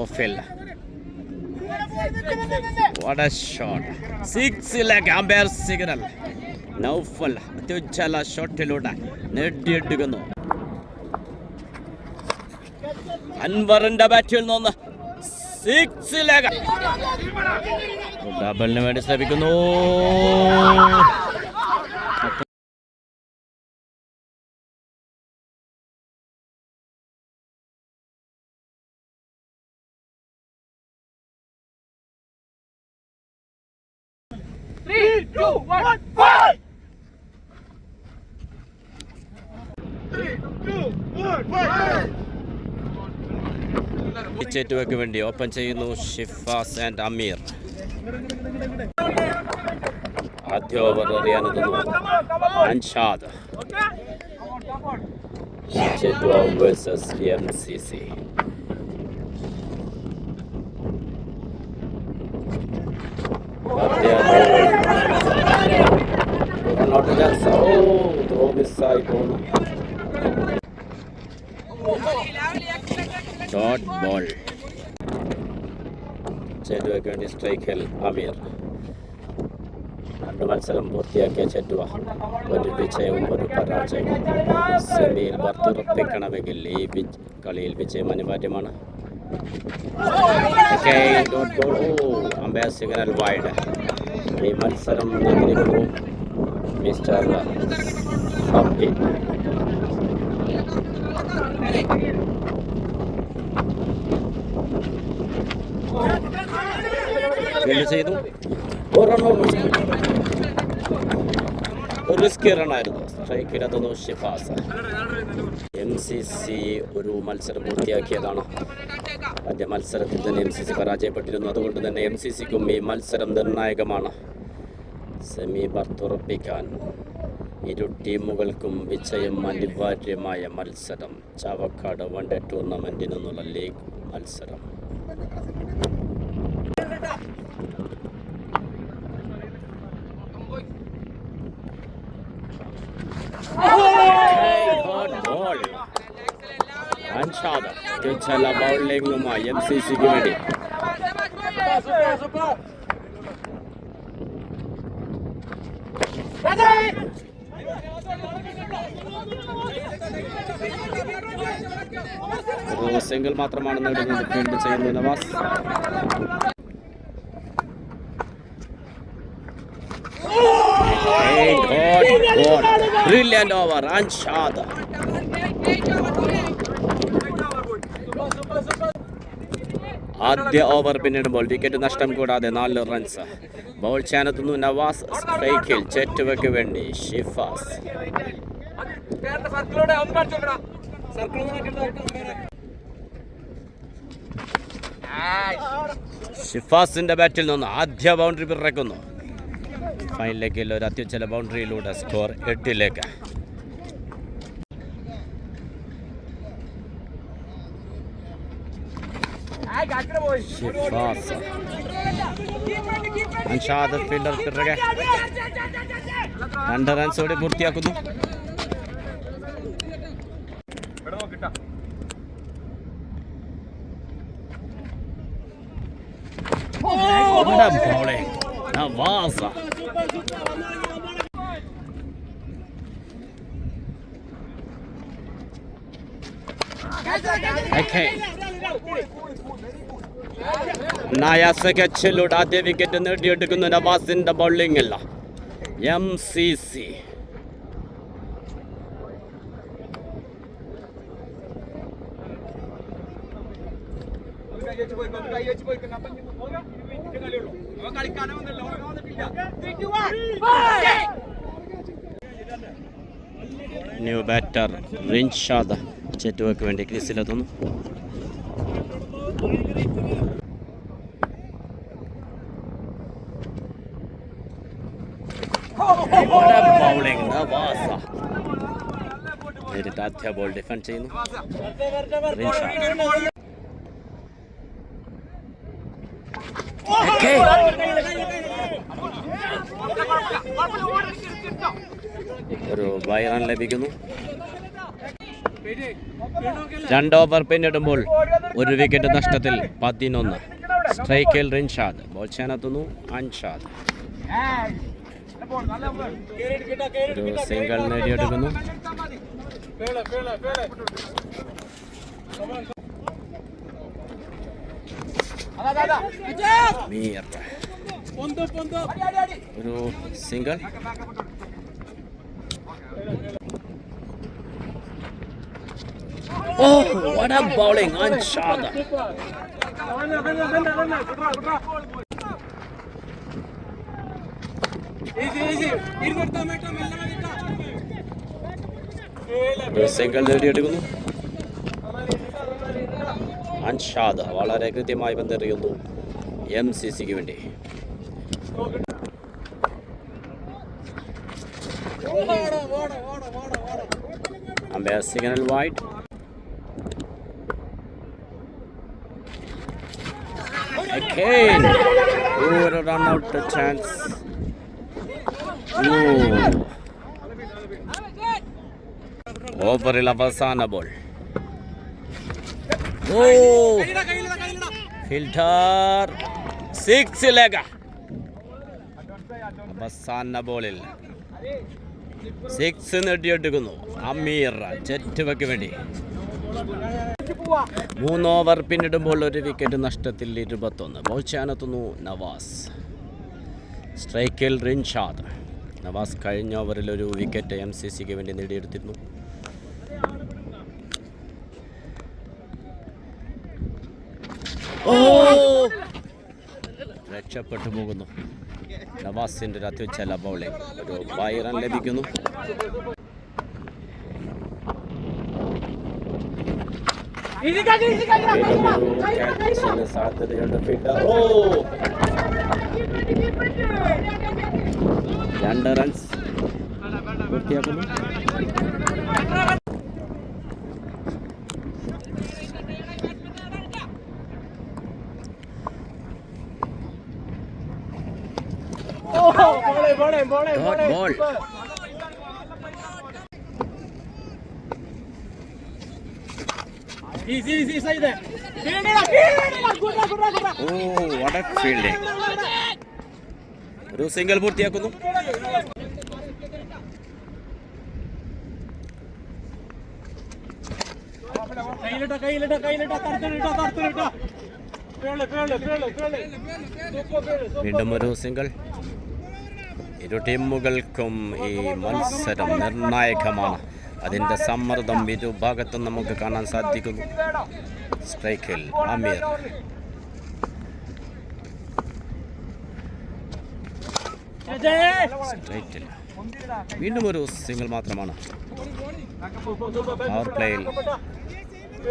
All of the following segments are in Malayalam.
ഓഫിൽ. What a shot. 6 umpire signal. Naufal അത്യുജ്വല ഷോട്ടിലൂടെ നേടിയെടുക്കുന്നു. അൻവറിന്റെ ബാറ്റിൽ നിന്ന് 6 ഡബിളിന് വേണ്ടി ശ്രമിക്കുന്നു. ചേറ്റുവയ്ക്ക് വേണ്ടി ഓപ്പൺ ചെയ്യുന്നു ഷിഫാസ് ആൻഡ് അമീർ. ആദ്യ ഓവർ എറിയാനെത്തുന്നു Anshad. Chettuva versus MCC. Dot ball. ചേറ്റുവയ്ക്ക് വേണ്ടി സ്ട്രൈക്കിൽ അമീർ. 2 മത്സരം പൂർത്തിയാക്കിയ ചേറ്റുവ ഒരു വിജയവും ഒരു പരാജയവും. സെമിയിൽ പുറത്തുറപ്പിക്കണമെങ്കിൽ ഈ കളിയിൽ വിജയം അനിവാര്യമാണ്. Umpire signal wide. ഈ മത്സരം നിയന്ത്രിക്കുന്നു മിസ്റ്റർ ഹബി. ചെയ്തു. റിസ്കി റണ്ണായിരുന്നു. സ്ട്രൈക്കിലെത്തുന്നു ഷിഫാസ്. MCC ഒരു മത്സരം പൂർത്തിയാക്കിയതാണ്. ആദ്യ മത്സരത്തിൽ തന്നെ MCC പരാജയപ്പെട്ടിരുന്നു. അതുകൊണ്ട് തന്നെ MCCക്കും ഈ മത്സരം നിർണായകമാണ്. സെമി ബർത്തുറപ്പിക്കാൻ ഇരു ടീമുകൾക്കും വിജയം അനിവാര്യമായ മത്സരം. ചാവക്കാട് വൺഡേ ടൂർണമെന്റിൽ നിന്നുള്ള ലീഗ് മത്സരം. അൻഷാദ് ബൗളിംഗുമായി MCCക്ക് വേണ്ടി. സിംഗിൾ മാത്രമാണ് നേടുന്നത്. ഫീൽഡ് ചെയ്യുന്നു നവാസ്. Brilliant over, Anshad. ആദ്യ ഓവർ പിന്നിടുമ്പോൾ വിക്കറ്റ് നഷ്ടം കൂടാതെ 4 റൺസ്. ബോൾ ചെയ്യാനെത്തുന്നു നവാസ്. സ്ട്രൈക്കിൽ ചേറ്റുവയ്ക്ക് വേണ്ടി ഷിഫാസ്. ഷിഫാസിന്റെ ബാറ്റിൽ നിന്ന് ആദ്യ ബൗണ്ടറി പിറക്കുന്നു. ഫൈനൽ ലെഗിൽ ഒരു അത്യുജ്വല ബൗണ്ടറിയിലൂടെ സ്കോർ 8. ഷിഫാസ്. അൻഷാദ് ഫീൽഡർ പിറകെ 2 റൺസോടെ പൂർത്തിയാക്കുന്നു. ബൗളിംഗ് നവാസ. നായാസകച്ചിലൂടെ ആദ്യ വിക്കറ്റ് നേടിയെടുക്കുന്നു നവാസിന്റെ ബൗളിംഗ് അല്ല. MCC ന്യൂ ബാറ്റർ റിൻഷാദ് ചേറ്റുവയ്ക്ക് വേണ്ടി ക്രീസിലെത്തുന്നു. ബൗളിംഗ് നവാസ. നേരിട്ട് ആദ്യ ബോൾ ഡിഫെൻഡ് ചെയ്യുന്നു റിൻഷാദ്. ഒരു ബൈ റൺ ലഭിക്കുന്നു. 2 ഓവർ പിന്നിടുമ്പോൾ ഒരു വിക്കറ്റ് നഷ്ടത്തിൽ 11. സ്ട്രൈക്കിൽ റിൻഷാദ്. ബോൾ ചെയ്യാനെത്തുന്നു അൻഷാദ്. ഒരു സിംഗിൾ നേടിയെടുക്കുന്നു. മീർ ഒരു single. Oh, what a bowling on Shada. Single നേടിയെടുക്കുന്നു അൻഷാദ്. വളരെ കൃത്യമായി പന്തെറിയുന്നു MCCക്ക് വേണ്ടി. Umpire signal wide. Again, ഒരു റൺ ഔട്ട് ചാൻസ്. ഓവറിൽ അവസാന ബോൾ. ഫിൽറ്റർ സിക്സിലേക്ക്. അവസാന ബോളിൽ 6 നേടിയെടുക്കുന്നു അമീർ ജെറ്റുവയ്ക്ക് വേണ്ടി. 3 ഓവർ പിന്നിടുമ്പോൾ ഒരു വിക്കറ്റ് നഷ്ടത്തിൽ 21. ബോൾ ചെയ്യാനെത്തുന്നു നവാസ്. സ്ട്രൈക്കിൽ റിൻഷാദ്. നവാസ് കഴിഞ്ഞ ഓവറിൽ ഒരു വിക്കറ്റ് MCCക്ക് വേണ്ടി നേടിയെടുത്തിരുന്നു. രക്ഷപ്പെട്ടു പോകുന്നു. നവാസിന്റെ ഒരു അത്യുച്ചല ബൗളിംഗ്. ഒരു 5 റൺ ലഭിക്കുന്നു. സാധ്യതയുണ്ട്. 2 റൺസ് പൂർത്തിയാക്കുന്നു. ബോൾ. ഒരു സിംഗിൾ പൂർത്തിയാക്കുന്നു. വീണ്ടും ഒരു സിംഗിൾ. ഇരു ടീമുകൾക്കും ഈ മത്സരം നിർണായകമാണ്. അതിൻ്റെ സമ്മർദ്ദം ഇരുഭാഗത്തും നമുക്ക് കാണാൻ സാധിക്കുന്നു. സ്ട്രൈക്കിൽ ആമിർ. സ്ട്രൈറ്റിൽ വീണ്ടും ഒരു സിംഗിൾ മാത്രമാണ്. പവർ പ്ലേയിൽ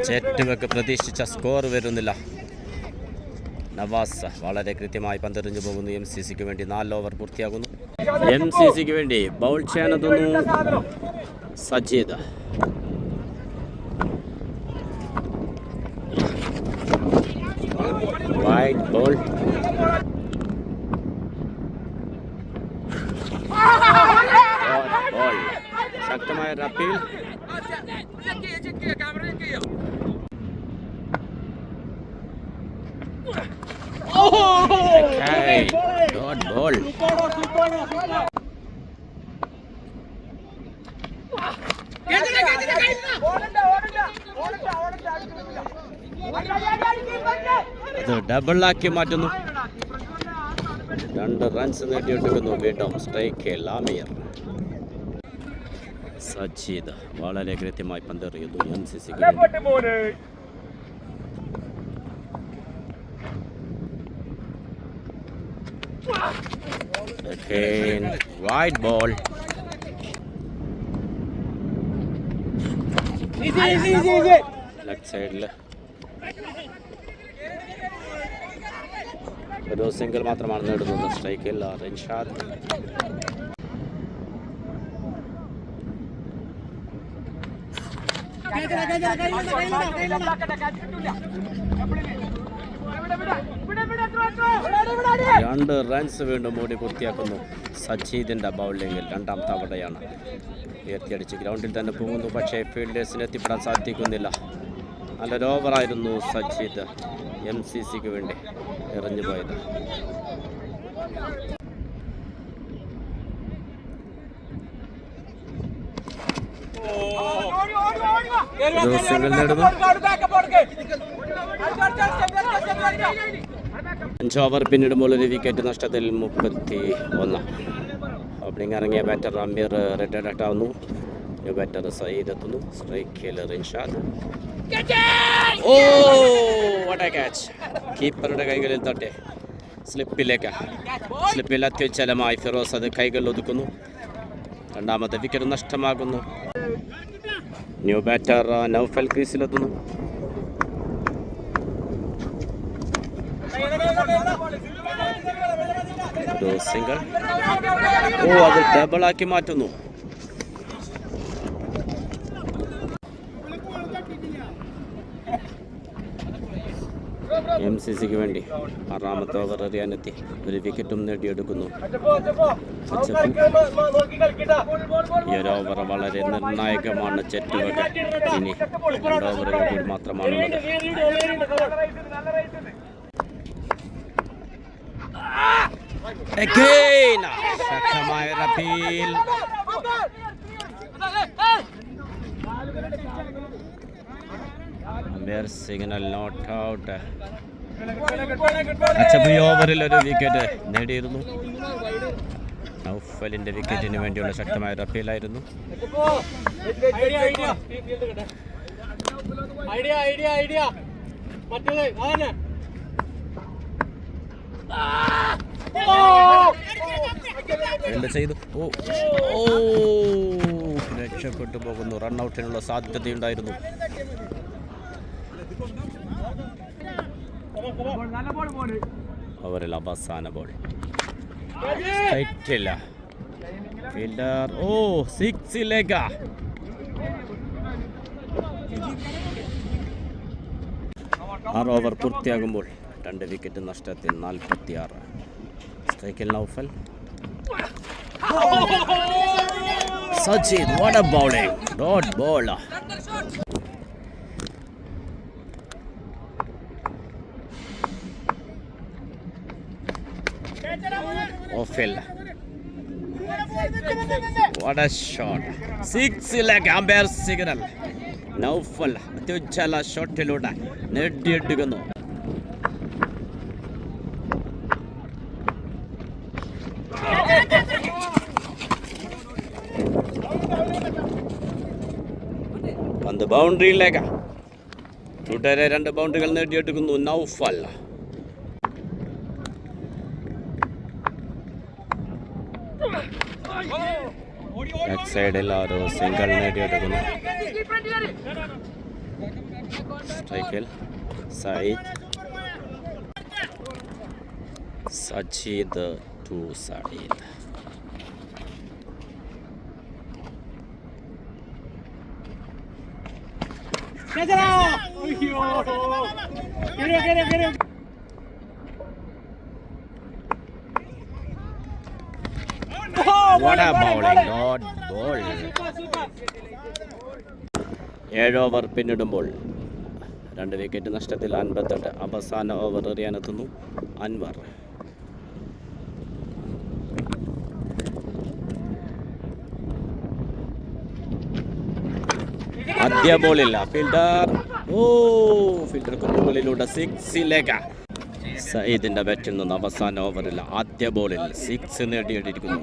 ജെറ്റുവയ്ക്ക് പ്രതീക്ഷിച്ച സ്കോർ വരുന്നില്ല. നവാസ് വളരെ കൃത്യമായി പന്തെറിഞ്ഞു പോകുന്നു. MCCക്ക് വേണ്ടി 4 ഓവർ പൂർത്തിയാകുന്നു. MCCക്ക് വേണ്ടി ബൗൾ ചെയ്യാനെത്തുന്നു സജീദ്. Wide ball. ശക്തമായ അപ്പീൽ. Good ball. അത് ഡബിളാക്കി മാറ്റുന്നു. 2 റൺസ് നേടിയെടുക്കുന്നു. വീണ്ടും സ്ട്രൈക്കിൽ ആമിർ. സജീദ് വളരെ കൃത്യമായി പന്തെറിയുന്നു. MCCക്ക് again wide ball. ലെഫ്റ്റ് സൈഡിൽ ഒരു സിംഗിൾ മാത്രമാണ് നേടുന്നത്. സ്ട്രൈക്കിൽ റിൻഷാദ്. രണ്ട് റൺസ് വീണ്ടും ഓടി പൂർത്തിയാക്കുന്നു. സജീദിൻ്റെ ബൗളിങ്ങിൽ 2ാം തവണയാണ് ഉയർത്തിയടിച്ച് ഗ്രൗണ്ടിൽ തന്നെ പോകുന്നു. പക്ഷേ ഫീൽഡേഴ്സിന് എത്തിപ്പെടാൻ സാധിക്കുന്നില്ല. നല്ലൊരു ഓവറായിരുന്നു സജീദ് MCCക്ക് വേണ്ടി എറിഞ്ഞു പോയത്. സിംഗിൾ നേടുന്നു. 5 ഓവർ പിന്നിടുമ്പോൾ ഒരു വിക്കറ്റ് നഷ്ടത്തിൽ 31. ഓപ്പണിംഗ് ഇറങ്ങിയ ബാറ്റർ അമീർ റെഡ് അലർട്ട് ആവുന്നു. ബാറ്റർ സയ്യിദ് എത്തുന്നു. സ്ട്രൈക്കിൽ Rinshad. Oh what a catch! കീപ്പറുടെ കൈകളിൽ തട്ടെ സ്ലിപ്പിൽ അത്യുജ്വലമായി ഫിറോസ് അത് കൈകളിൽ ഒതുക്കുന്നു. രണ്ടാമത്തെ വിക്കറ്റ് നഷ്ടമാകുന്നു. ന്യൂ ബാറ്റർ നൗഫൽ ക്രീസിലെത്തുന്നു. ഒരു സിംഗിൾ. ഓ അത് ഡബിളാക്കി മാറ്റുന്നു. MCCക്ക് വേണ്ടി 6ാമത്തെ ഓവർ എറിയാനെത്തി ഒരു വിക്കറ്റും നേടിയെടുക്കുന്നു. ഈ ഒരു ഓവർ വളരെ നിർണായകമാണ് ചെറ്റുവക. ഇനി 2 ഓവറുകൾ കൂടി മാത്രമാണുള്ളത്. ശക്തമായ appeal. Signal not out. Achabi ഓവറിൽ ഒരു വിക്കറ്റ് നേടിയിരുന്നു. നൗഫലിന്റെ വിക്കറ്റിന് വേണ്ടിയുള്ള ശക്തമായ ഒരു അപ്പീലായിരുന്നു. രക്ഷപ്പെട്ടു പോകുന്നു. റൺഔട്ടിനുള്ള സാധ്യതയുണ്ടായിരുന്നു. ഓവറിൽ അവസാന ബോൾ സ്ട്രൈറ്റില്ല. ഫീൽഡർ 6ലേക്ക്. 6 ഓവർ പൂർത്തിയാകുമ്പോൾ 2 വിക്കറ്റ് നഷ്ടത്തിൽ 46. സ്ട്രൈക്കിൽ Naufal. Sajeed what a bowling! Dot ball. ഓഫിൽ. What a shot! 6ലേക്ക് അമ്പയർ സിഗ്നൽ. നൗഫൽ അത്യുജ്വല ഷോട്ടിലൂടെ നേടിയെടുക്കുന്നു. പന്ത് ബൗണ്ടറിയിലേക്ക്. തുടരെ 2 ബൗണ്ടറികൾ നേടിയെടുക്കുന്നു നൗഫൽ. ലെഫ്റ്റ് സൈഡിൽ ഒരു സിംഗിൾ നേടിയെടുക്കുന്നു. സ്ട്രൈക്കിൽ Sajeed to Saeed. What a bowling, not ball. 7 over പിന്നിടുമ്പോൾ 2 വിക്കറ്റ് നഷ്ടത്തിൽ 58. അവസാന ഓവർ എറിയാനെത്തുന്നു അൻവർ. ആദ്യ ബോളില്ല. ഫീൽഡർ കുന്നുകളിലൂടെ 6ലേക്ക്. സയ്യിദിന്റെ ബാറ്റിൽ നിന്ന് അവസാന ഓവറിൽ ആദ്യ ബോളിൽ 6 നേടിയെടുക്കുന്നു.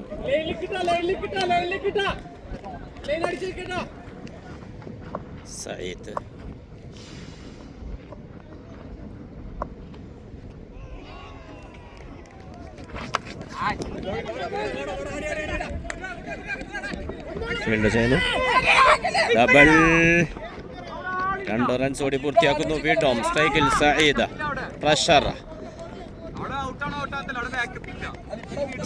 സയ്യിദ് ഫീൽഡ് ചെയ്യുന്നു. ഡബിൾ. 2 റൺസ് ഓടി പൂർത്തിയാക്കുന്നു. വീണ്ടും സ്ട്രൈക്കിൽ സയ്യിദ്. പ്രഷർ.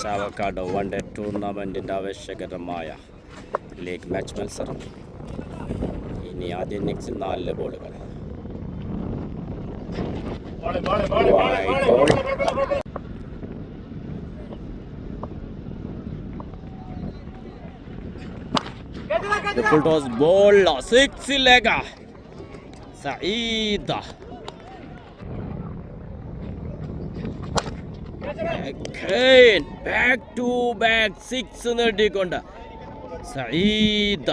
ചാവക്കാട് 1 ഡേ ടൂർണമെന്റിന്റെ ആവേശകരമായ ലീഗ് മാച്ച് മത്സരം. ഇനി ആദ്യ ഇന്നിംഗ്സിൽ 4 ബോളുകൾ. ഫുൾ ടോസ് ബോൾ 6ലേക്ക്. സഈദ. ബാക്ക് ടു ബാക്ക് 6 നേടിക്കൊണ്ട് സഈദ.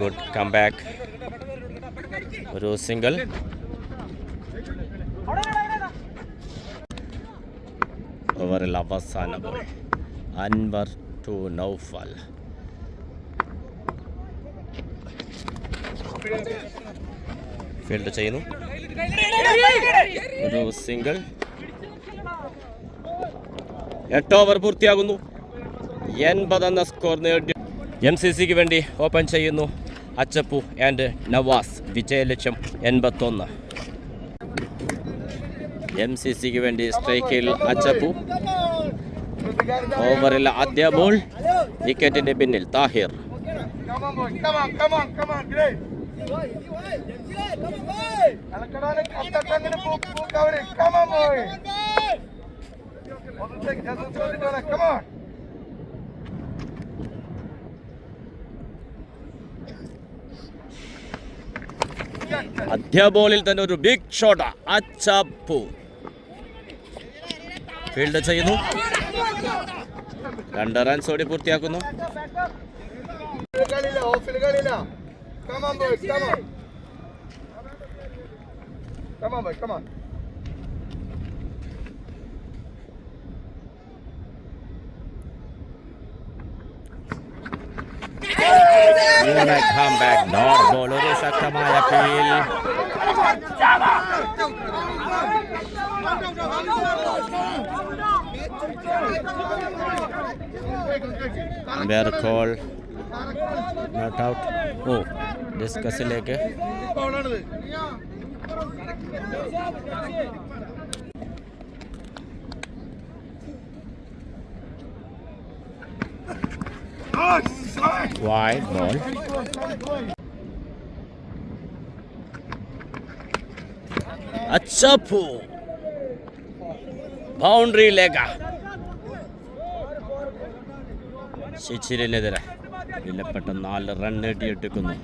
Good comeback. ഒരു സിംഗിൾ. ഓവറിൽ അവസാന ball. Anwar to Naufal. Field ചെയ്യുന്നു. ഒരു സിംഗിൾ. 8 ഓവർ പൂർത്തിയാകുന്നു. 80 എന്ന സ്കോർ നേടി MCCക്ക് വേണ്ടി ഓപ്പൺ ചെയ്യുന്നു അച്ചപ്പു ആൻഡ് നവാസ്. വിജയലക്ഷ്യം 81. MCCക്ക് വേണ്ടി സ്ട്രൈക്കിൽ അച്ചപ്പു. ഓവറിൽ ആദ്യ ബോൾ. വിക്കറ്റിന്റെ പിന്നിൽ താഹിർ. ആദ്യ ബോളിൽ തന്നെ ഒരു ബിഗ് ഷോട്ട്. അച്ചപ്പു ഫീൽഡ് ചെയ്യുന്നു. 2 റൺസ് ഓടി പൂർത്തിയാക്കുന്നു. Dot ball. ഒരു ശക്തമായ ഫീൽ. Umpire call not out. Oh ഡിസ്കസിലേക്ക്. Wide ball. അച്ചപ്പു ബൗണ്ടറിയിലേക്ക്. ശിശിരനെതിരെ വിലപ്പെട്ട 4 റൺ നേടിയെടുക്കുന്നു.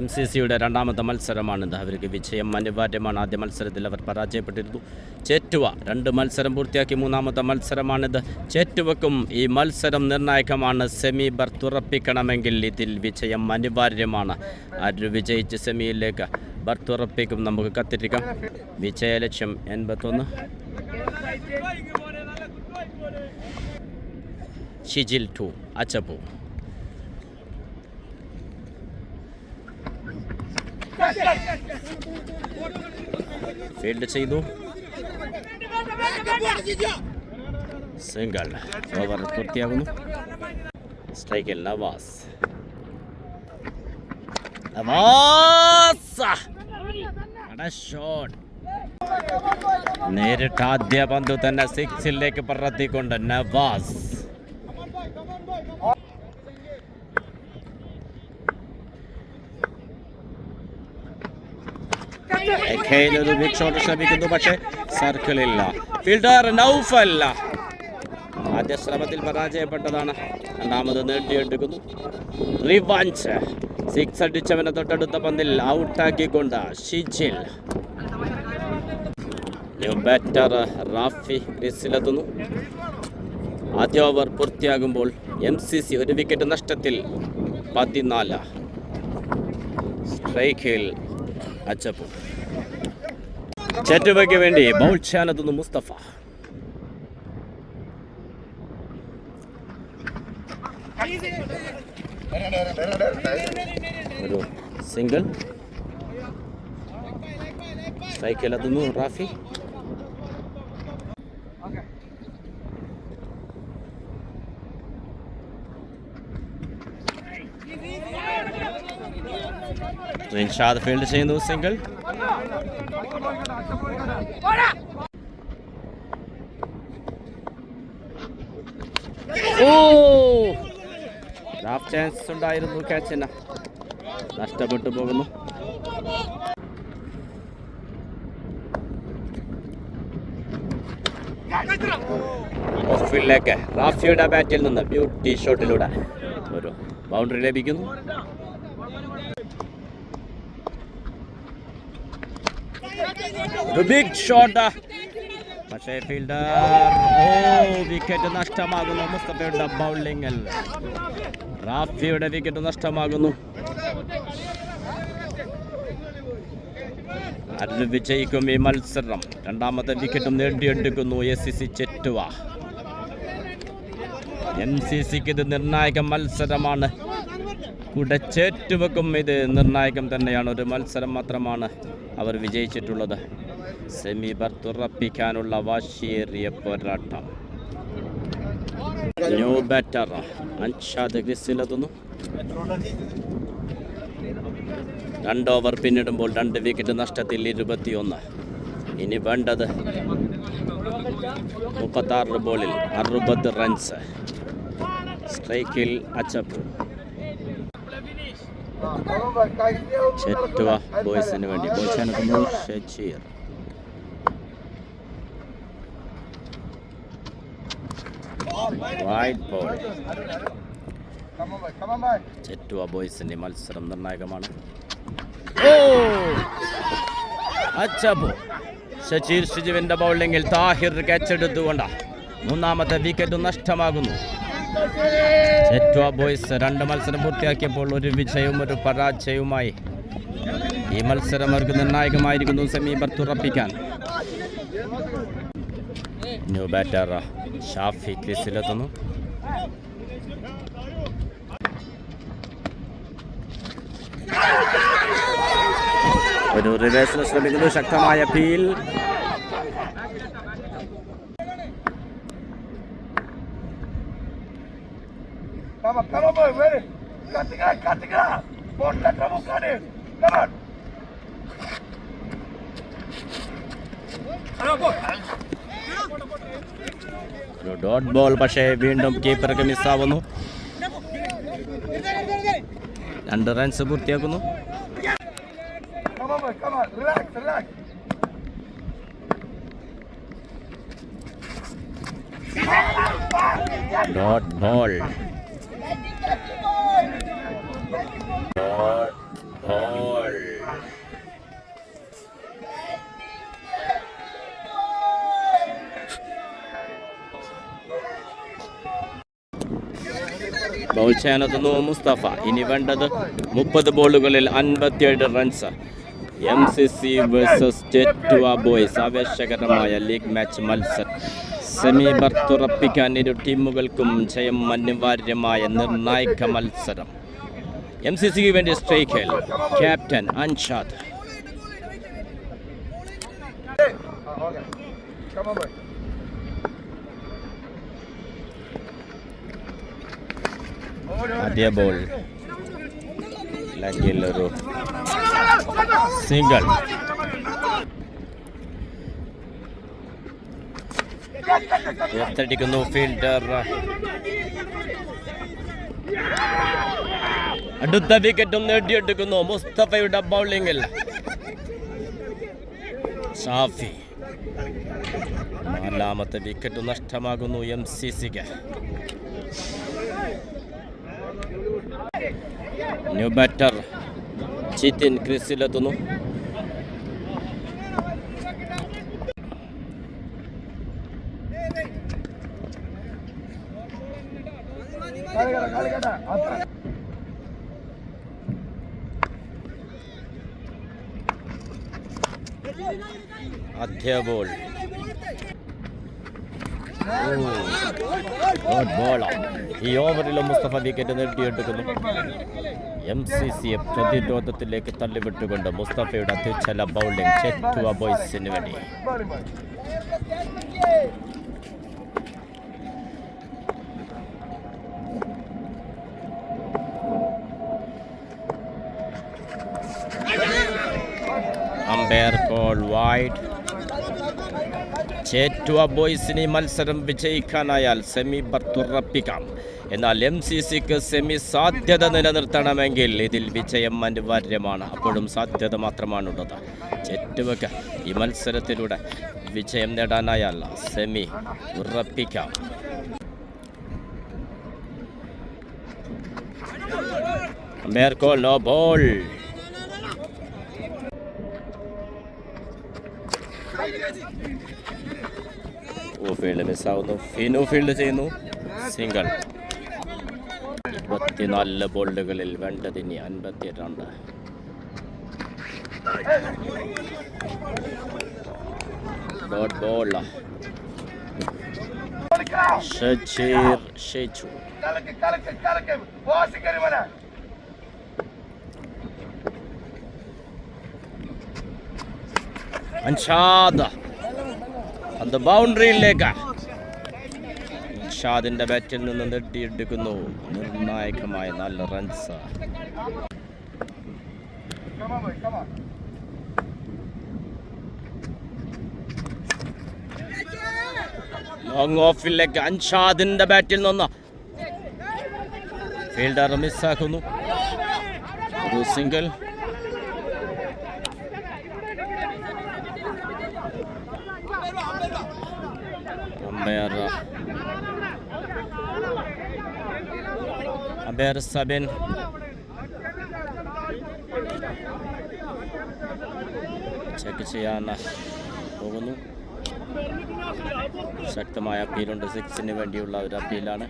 MCCയുടെ രണ്ടാമത്തെ മത്സരമാണിത്. അവർക്ക് വിജയം അനിവാര്യമാണ്. ആദ്യ മത്സരത്തിൽ അവർ പരാജയപ്പെട്ടിരുന്നു. ചേറ്റുവ 2 മത്സരം പൂർത്തിയാക്കി 3-ാമത്തെ മത്സരമാണിത്. ചേറ്റുവക്കും ഈ മത്സരം നിർണായകമാണ്. സെമി ബർത്ത് ഉറപ്പിക്കണമെങ്കിൽ ഇതിൽ വിജയം അനിവാര്യമാണ്. ആര് വിജയിച്ച് സെമിയിലേക്ക് ബർത്ത് ഉറപ്പിക്കും നമുക്ക് കത്തിരിക്കാം. വിജയലക്ഷ്യം 81. ഷിജിൽ 2 അച്ചപ്പു. ഫീൽഡ് ചെയ്തു. സിംഗിൾ. ഓവർ പൂർത്തിയാകുന്നു. സ്ട്രൈക്കിൽ നവാസ്. ഷോട്ട്. നേരിട്ട് ആദ്യ പന്ത് തന്നെ 6ലേക്ക് പറത്തിക്കൊണ്ട് നവാസ്. ഒരു ബിഗ് ഷോട്ട് ശ്രമിക്കുന്നു, പക്ഷേ സർക്കിളില്ല. ഫീൽഡർ നൗഫൽ ആദ്യ ശ്രമത്തിൽ പരാജയപ്പെട്ടതാണ്. രണ്ടാമത് നേടിയെടുക്കുന്നു. റിവാഞ്ച്. 6 അടിച്ചവനെ തൊട്ടടുത്ത പന്തിൽ ഔട്ടാക്കിക്കൊണ്ട് ഷിജിൽ. ന്യൂ ബാറ്റർ റാഫി ക്രീസിലെത്തുന്നു. ആദ്യ ഓവർ പൂർത്തിയാകുമ്പോൾ MCC 1 വിക്കറ്റ് നഷ്ടത്തിൽ 14. സ്ട്രൈക്കിൽ അച്ചപ്പു. ചേറ്റുവയ്ക്ക് വേണ്ടി ബൗൾ ചെയ്യാനെത്തുന്നു മുസ്തഫ. ഒരു സിംഗിൾ. സ്ട്രൈക്കിലെത്തുന്നു റാഫി. റിൻഷാദ് ഫീൽഡ് ചെയ്യുന്നു. സിംഗിൾ. ഹാഫ് ചാൻസ് ഉണ്ടായിരുന്നു. ക്യാച്ചിന് നഷ്ടപ്പെട്ടു പോകുന്നു. ഓഫിലേക്ക് റാഫിയുടെ ബാറ്റിൽ നിന്ന് ബ്യൂട്ടി ഷോട്ടിലൂടെ ഒരു ബൗണ്ടറി ലഭിക്കുന്നു. ഒരു ബിഗ് ഷോട്ട്, പക്ഷേ ഫീൽഡർ വിക്കറ്റ് നഷ്ടമാകുന്നു. മുസ്തഫയുടെ ബൗളിംഗിൽ റാഫിയുടെ വിക്കറ്റ് നഷ്ടമാകുന്നു. അത് വിജയിക്കും ഈ മത്സരം. രണ്ടാമത്തെ വിക്കറ്റും നേടിയെടുക്കുന്നു SCC ചെറ്റുവ. MCCക്ക് ഇത് നിർണായക മത്സരമാണ്. കൂടെ ചേറ്റുവക്കും ഇത് നിർണായകം തന്നെയാണ്. ഒരു മത്സരം മാത്രമാണ് അവർ വിജയിച്ചിട്ടുള്ളത്. സെമി ബർത്ത് ഉറപ്പിക്കാനുള്ള വാശിയേറിയ പോരാട്ടം. ന്യൂ ബാറ്റർ അൻഷാദ് ക്രീസിലെത്തുന്നു. 2 ഓവർ പിന്നിടുമ്പോൾ 2 വിക്കറ്റ് നഷ്ടത്തിൽ 21. ഇനി വേണ്ടത് 36 ബോളിൽ 60 റൺസ്. സ്ട്രൈക്കിൽ അച്ചപ്പു. ചെറ്റുവ ബോയ്സിന് വേണ്ടി ബോൾ ചെയ്യാനെത്തുന്നു ഷജീർ. Wide ball. ചെറ്റുവ ബോയ്സിന്റെ മത്സരം നിർണായകമാണ്. അച്ചപ്പു. ഷജീർ ഷിജുവിന്റെ ബൗളിംഗിൽ താഹിർ ക്യാച്ചെടുത്തുകൊണ്ട് 3ാമത്തെ വിക്കറ്റ് നഷ്ടമാകുന്നു. ചെറ്റുവ ബോയ്സ് 2 മത്സരം പൂർത്തിയാക്കിയപ്പോൾ 1 വിജയവും 1 പരാജയവുമായി. ഈ മത്സരം അവർക്ക് നിർണായകമായിരിക്കുന്നു സെമി ബർത്ത് ഉറപ്പിക്കാൻ. ന്യൂ ബാറ്റർ ഷാഫി ക്രീസിലെത്തുന്നു. ഒരു റിവേഴ്സിന് ശ്രമിക്കുന്നു. ശക്തമായ ഫീൽ. ഒരു ഡോട്ട് ബോൾ, പക്ഷേ വീണ്ടും കീപ്പർക്ക് മിസ്സാവുന്നു. 2 റൺസ് പൂർത്തിയാക്കുന്നു. Dot ball. ബൗൾ ചെയ്യാനെത്തുന്നു മുസ്തഫ. ഇനി വേണ്ടത് 30 ബോളുകളിൽ 57 runs. MCC versus Chettuva boys. ആവേശകരമായ ലീഗ് മാച്ച് മത്സരം. സെമി ബർത്ത് ഉറപ്പിക്കാൻ 2 ടീമുകൾക്കും ജയം അനിവാര്യമായ നിർണായക മത്സരം. MCCക്ക് വേണ്ടി സ്ട്രൈക്കിൽ ക്യാപ്റ്റൻ അൻഷാദ്. ആദ്യ ബോൾ അല്ലെങ്കിൽ ഒരു സിംഗിൾ. എത്തടിക്കുന്നു ഫീൽഡർ. അടുത്ത വിക്കറ്റും നേടിയെടുക്കുന്നു മുസ്തഫയുടെ ബൗളിംഗിൽ. ഷാഫി. 4ാമത്തെ വിക്കറ്റ് നഷ്ടമാകുന്നു MCCക്ക്. ന്യൂ ബാറ്റർ ജിതിൻ ക്രീസിലെത്തുന്നു. ആദ്യ ബോൾ. ഈ ഓവറിലും മുസ്തഫ വിക്കറ്റ് നേടിയെടുക്കുന്നു. MCCയെ പ്രതിരോധത്തിലേക്ക് തള്ളിവിട്ടുകൊണ്ട് മുസ്തഫയുടെ അത്യുച്ഛല ബൗളിംഗ് ചെറ്റുവ ബോയ്സിന് വേണ്ടി. Umpire call wide. ചെറ്റുവ ബോയ്സിന് ഈ മത്സരം വിജയിക്കാനായാൽ സെമി ബർത്ത് ഉറപ്പിക്കാം. എന്നാൽ MCCക്ക് സെമി സാധ്യത നിലനിർത്തണമെങ്കിൽ ഇതിൽ വിജയം അനിവാര്യമാണ്. അപ്പോഴും സാധ്യത മാത്രമാണുള്ളത്. ചെറ്റുവക്ക് ഈ മത്സരത്തിലൂടെ വിജയം നേടാനായല്ല, സെമി ഉറപ്പിക്കാം. അമേർക്കോ നോ ബോൾ. ഫീൽഡ് മിസ്സാവുന്നു. ഫിനു ഫീൽഡ് ചെയ്യുന്നു. സിംഗിൾ. 24 ബോളുകളിൽ വേണ്ടതിന് 52. Dot ball. ഷജീർ ഷെച്ചു. അൻഷാദ് അത് ബൗണ്ടറിയിലേക്ക്. അൻഷാദിന്റെ ബാറ്റിൽ നിന്ന് നെട്ടിയെടുക്കുന്നു. നിർണായകമായ 4 റൺസ്. ലോങ് ഓഫിലേക്ക് അൻഷാദിന്റെ ബാറ്റിൽ നിന്ന് ഫീൽഡർ മിസ്സാക്കുന്നു. ഒരു സിംഗിൾ. അംബയർ സബിൻ ചെക്ക് ചെയ്യാൻ പോകുന്നു. ശക്തമായ അപ്പീലുണ്ട്. 6 വേണ്ടിയുള്ള ഒരു അപ്പീലാണ്.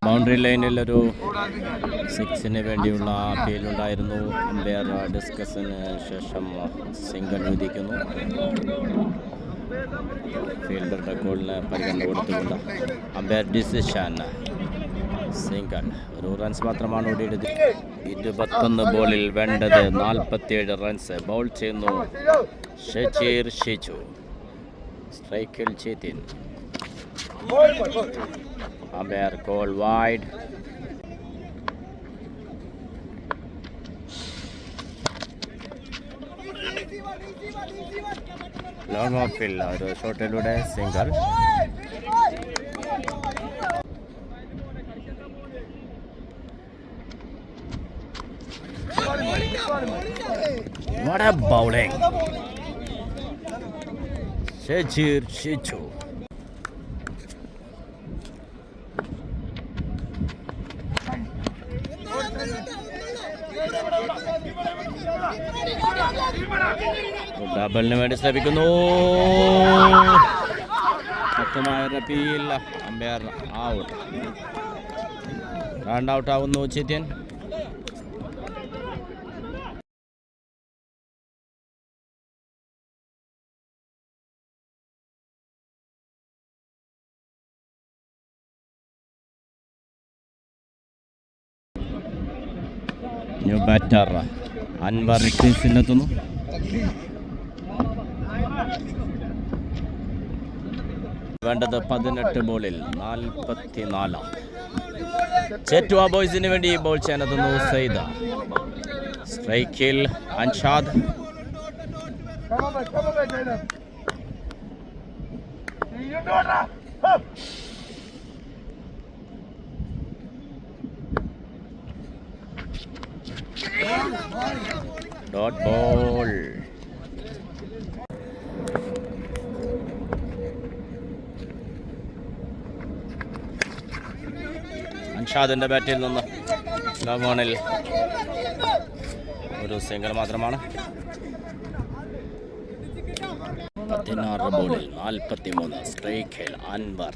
ബൗണ്ടറി ലൈനിൽ ഒരു 6 വേണ്ടിയുള്ള അപ്പീലുണ്ടായിരുന്നു. അമ്പയർ ഡിസ്കസിന് ശേഷം സിംഗിൾ വിധിക്കുന്നു. ഫീൽഡറുടെ ഗോളിന് പരിഗണന കൊടുത്തുകൊണ്ട് അമ്പയർ ഡിസിഷൻ സിംഗിൾ. ഒരു റൺസ് മാത്രമാണ് ഓടിയത്. 21 ബോളിൽ വേണ്ടത് 47 റൺസ്. ബൗൾ ചെയ്യുന്നു ഷജീർ ഷെച്ചു. സ്ട്രൈക്കിൽ Chethin. Umpire call wide. Long ഓഫിൽ ഒരു ഷോട്ടിലൂടെ single. What a bowling! Shajir Shichu. ഡബിളിന് വേണ്ടി ശ്രമിക്കുന്നു. ശക്തമായ appeal. Umpire out. Run out ആവുന്നു ചേത്യൻ. ന്യൂ ബാറ്റർ അൻവർ ക്രീസിലെത്തുന്നു. വേണ്ടത് 18 ബോളിൽ 44. ചേറ്റുവ ബോയ്സിന് വേണ്ടി ബോൾ ചെയ്യാനെത്തുന്നു സയ്യിദ്. സ്ട്രൈക്കിൽ അൻഷാദ്. Dot ball. അൻഷാദിന്റെ ബാറ്റിൽ നിന്ന് ലോങ് ഓണിൽ ഒരു സിംഗിൾ മാത്രമാണ്. 16 ബോളിൽ 43. സ്ട്രൈക്കിൽ അൻവർ.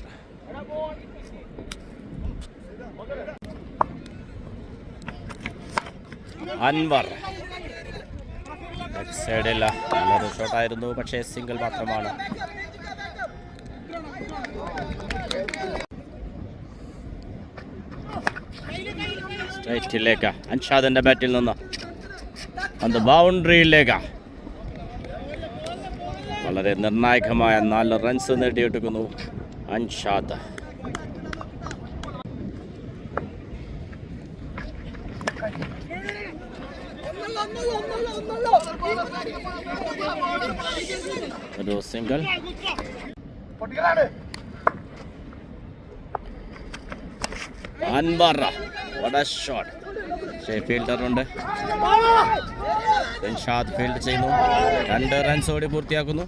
അൻവർ ലെഗ് സൈഡിൽ നല്ലൊരു ഷോട്ടായിരുന്നു, പക്ഷേ സിംഗിൾ മാത്രമാണ്. സ്ട്രൈറ്റിലേക്ക് അൻഷാദിന്റെ ബാറ്റിൽ നിന്ന് അത് ബൗണ്ടറിയിലേക്ക്. വളരെ നിർണായകമായ 4 റൺസ് നേടിയെടുക്കുന്നു അൻഷാദ്. ഒരു single. Anwar what a shot. ഫീൽഡറുണ്ട്. റിൻഷാദ് ഫീൽഡ് ചെയ്യുന്നു. 2 റൺസ് ഓടി പൂർത്തിയാക്കുന്നു.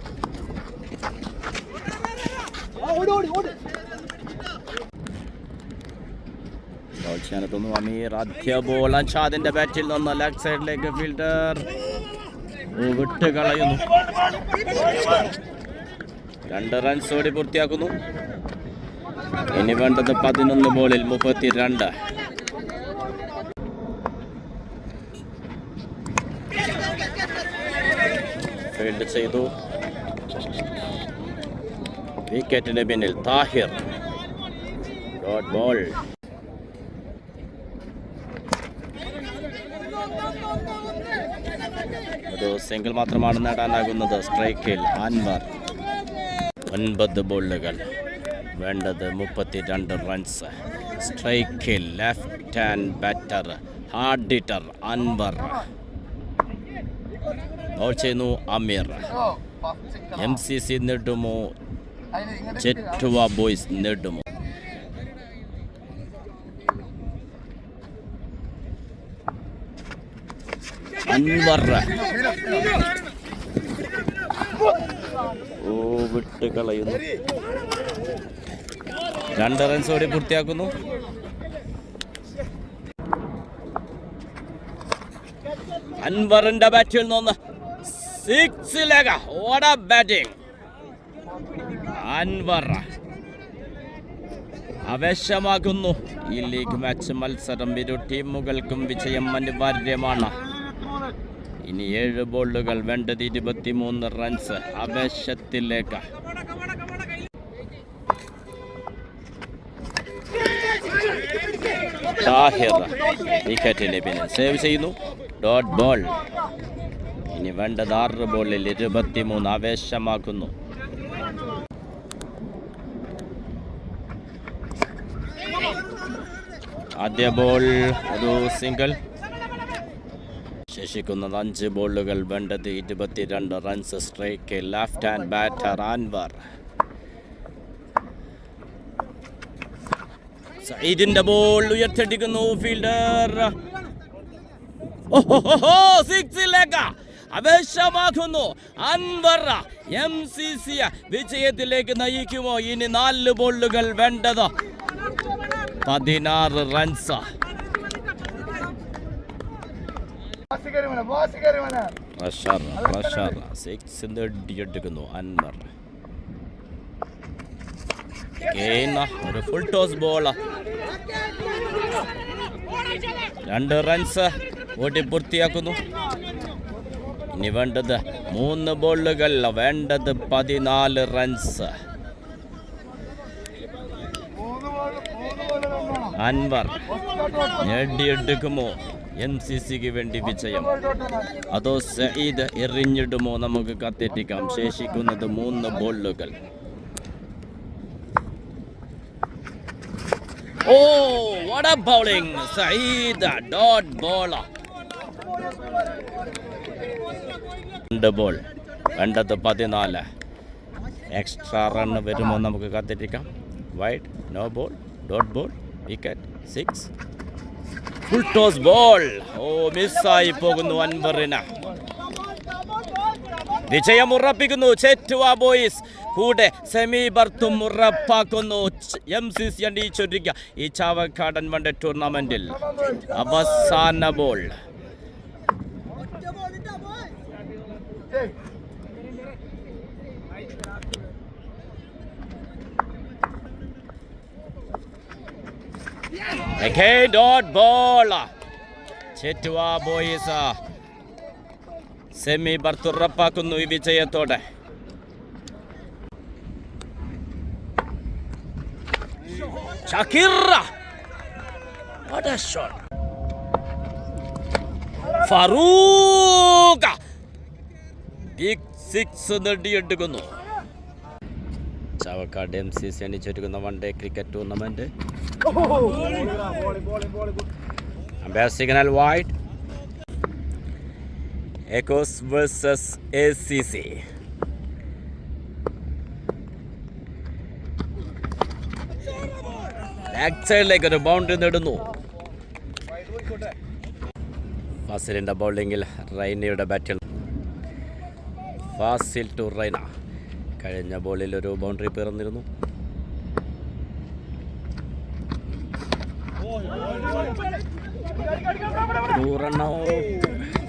അമീർ ആദ്യ ബോൾ അൻഷാദിന്റെ ബാറ്റിൽ നിന്ന് ലെഗ് സൈഡിലേക്ക് ഫീൽഡർ വിട്ട് കളയുന്നു. 2 റൺസ് ഓടി പൂർത്തിയാക്കുന്നു. ഇനി വേണ്ടത് 11 ബോളിൽ 32. ഫീൽഡ് ചെയ്തു. വിക്കറ്റിന് പിന്നിൽ താഹിർ. Dot ball. ഒരു സിംഗിൾ മാത്രമാണ് നേടാനാകുന്നത്. സ്ട്രൈക്കിൽ അൻവർ. 9 ബോളുകൾ, വേണ്ടത് 32 റൺസ്. സ്ട്രൈക്കിൽ left hand batter hard hitter Anwar. Ball ചെയ്യുന്നു അമീർ. MCC നേടുമോ? ചെറ്റുവ ബോയ്സ് നേടുമോ? അൻവർ വിട്ട് കളയുന്നു. 2 റൺസ് ഓടി പൂർത്തിയാക്കുന്നു. അൻവറിന്റെ ബാറ്റിൽ നിന്ന് 6 leg. What a batting! Anwar ആവേശമാകുന്നു. ഈ ലീഗ് മാച്ച് മത്സരം ഇരു ടീമുകൾക്കും വിജയം അനിവാര്യമാണ്. ഇനി 7 ബോളുകൾ, വേണ്ടത് 23 റൺസ്. ആവേശത്തിലേക്ക് താഹിർ വിക്കറ്റിന് പിന്നിൽ സേവ് ചെയ്യുന്നു. Dot ball. ഇനി വേണ്ടത് 6 ബോളിൽ 23. ആവേശമാക്കുന്നു. ആദ്യ ബോൾ ഒരു സിംഗിൾ. ശേഷിക്കുന്നത് 5 ബോളുകൾ, വേണ്ടത് 22 runs. Strike left hand batter Anwar. സഈദിന്റെ ബോൾ ഉയർത്തിടിക്കുന്നു ഫീൽഡർ. 6 leg. ആവേശമാക്കുന്നു. അൻവർ MCC വിജയത്തിലേക്ക് നയിക്കുമോ? ഇനി 4 ബോളുകൾ, വേണ്ടത് 16 റൺസ്. സിക്സ് നേടിയെടുക്കുന്നു അൻവർ. ഒരു ഫുൾ ടോസ് ബോൾ. 2 റൺസ് ഓടി പൂർത്തിയാക്കുന്നു. ഇനി വേണ്ടത് 3 ബോളുകൾ, വേണ്ടത് 14 റൺസ്. അൻവർ നേടിയെടുക്കുമോ MCCക്ക് വേണ്ടി വിജയം? അതോ സഈദ് എറിഞ്ഞിടുമോ? നമുക്ക് കാത്തിരിക്കാം. ശേഷിക്കുന്നത് 3 ബോളുകൾ. What a bowling! Saeed dot ball. 2 ball, വേണ്ടത് 14. എക്സ്ട്രാ റൺ വരുമോ? നമുക്ക് കാത്തിരിക്കാം. Wide, no ball, dot ball, wicket, 6. Full toss ball. മിസ്സായി പോകുന്നു അൻവറിന്. വിജയം ഉറപ്പിക്കുന്നു ചെറ്റുവ ബോയ്സ്. കൂടെ സെമി ബർത്തും ഉറപ്പാക്കുന്നു. MCC അണിയിച്ചൊരുക്കുക ഈ ചാവക്കാടൻ വൺ ഡേ ടൂർണമെന്റിൽ. അവസാന ball. Dot ball. Chettuva boys semi berth ഉറപ്പാക്കുന്നു ഈ വിജയത്തോടെ. Shakeer. What a shot. Farooq big 6 നേടിയെടുക്കുന്നു. ചാവക്കാട് MCC അണിയിച്ചൊരുക്കുന്ന one day cricket tournament. Umpire signal wide. Echoes versus ACC. Back സൈഡിലേക്ക് ഒരു ബൗണ്ടറി നേടുന്നു. ഫാസിലിൻ്റെ ബൗളിങ്ങിൽ റൈനയുടെ ബാറ്റിൽ ഫാസിൽ ടു റൈന. കഴിഞ്ഞ ബോളിൽ ഒരു ബൗണ്ടറി പിറന്നിരുന്നു.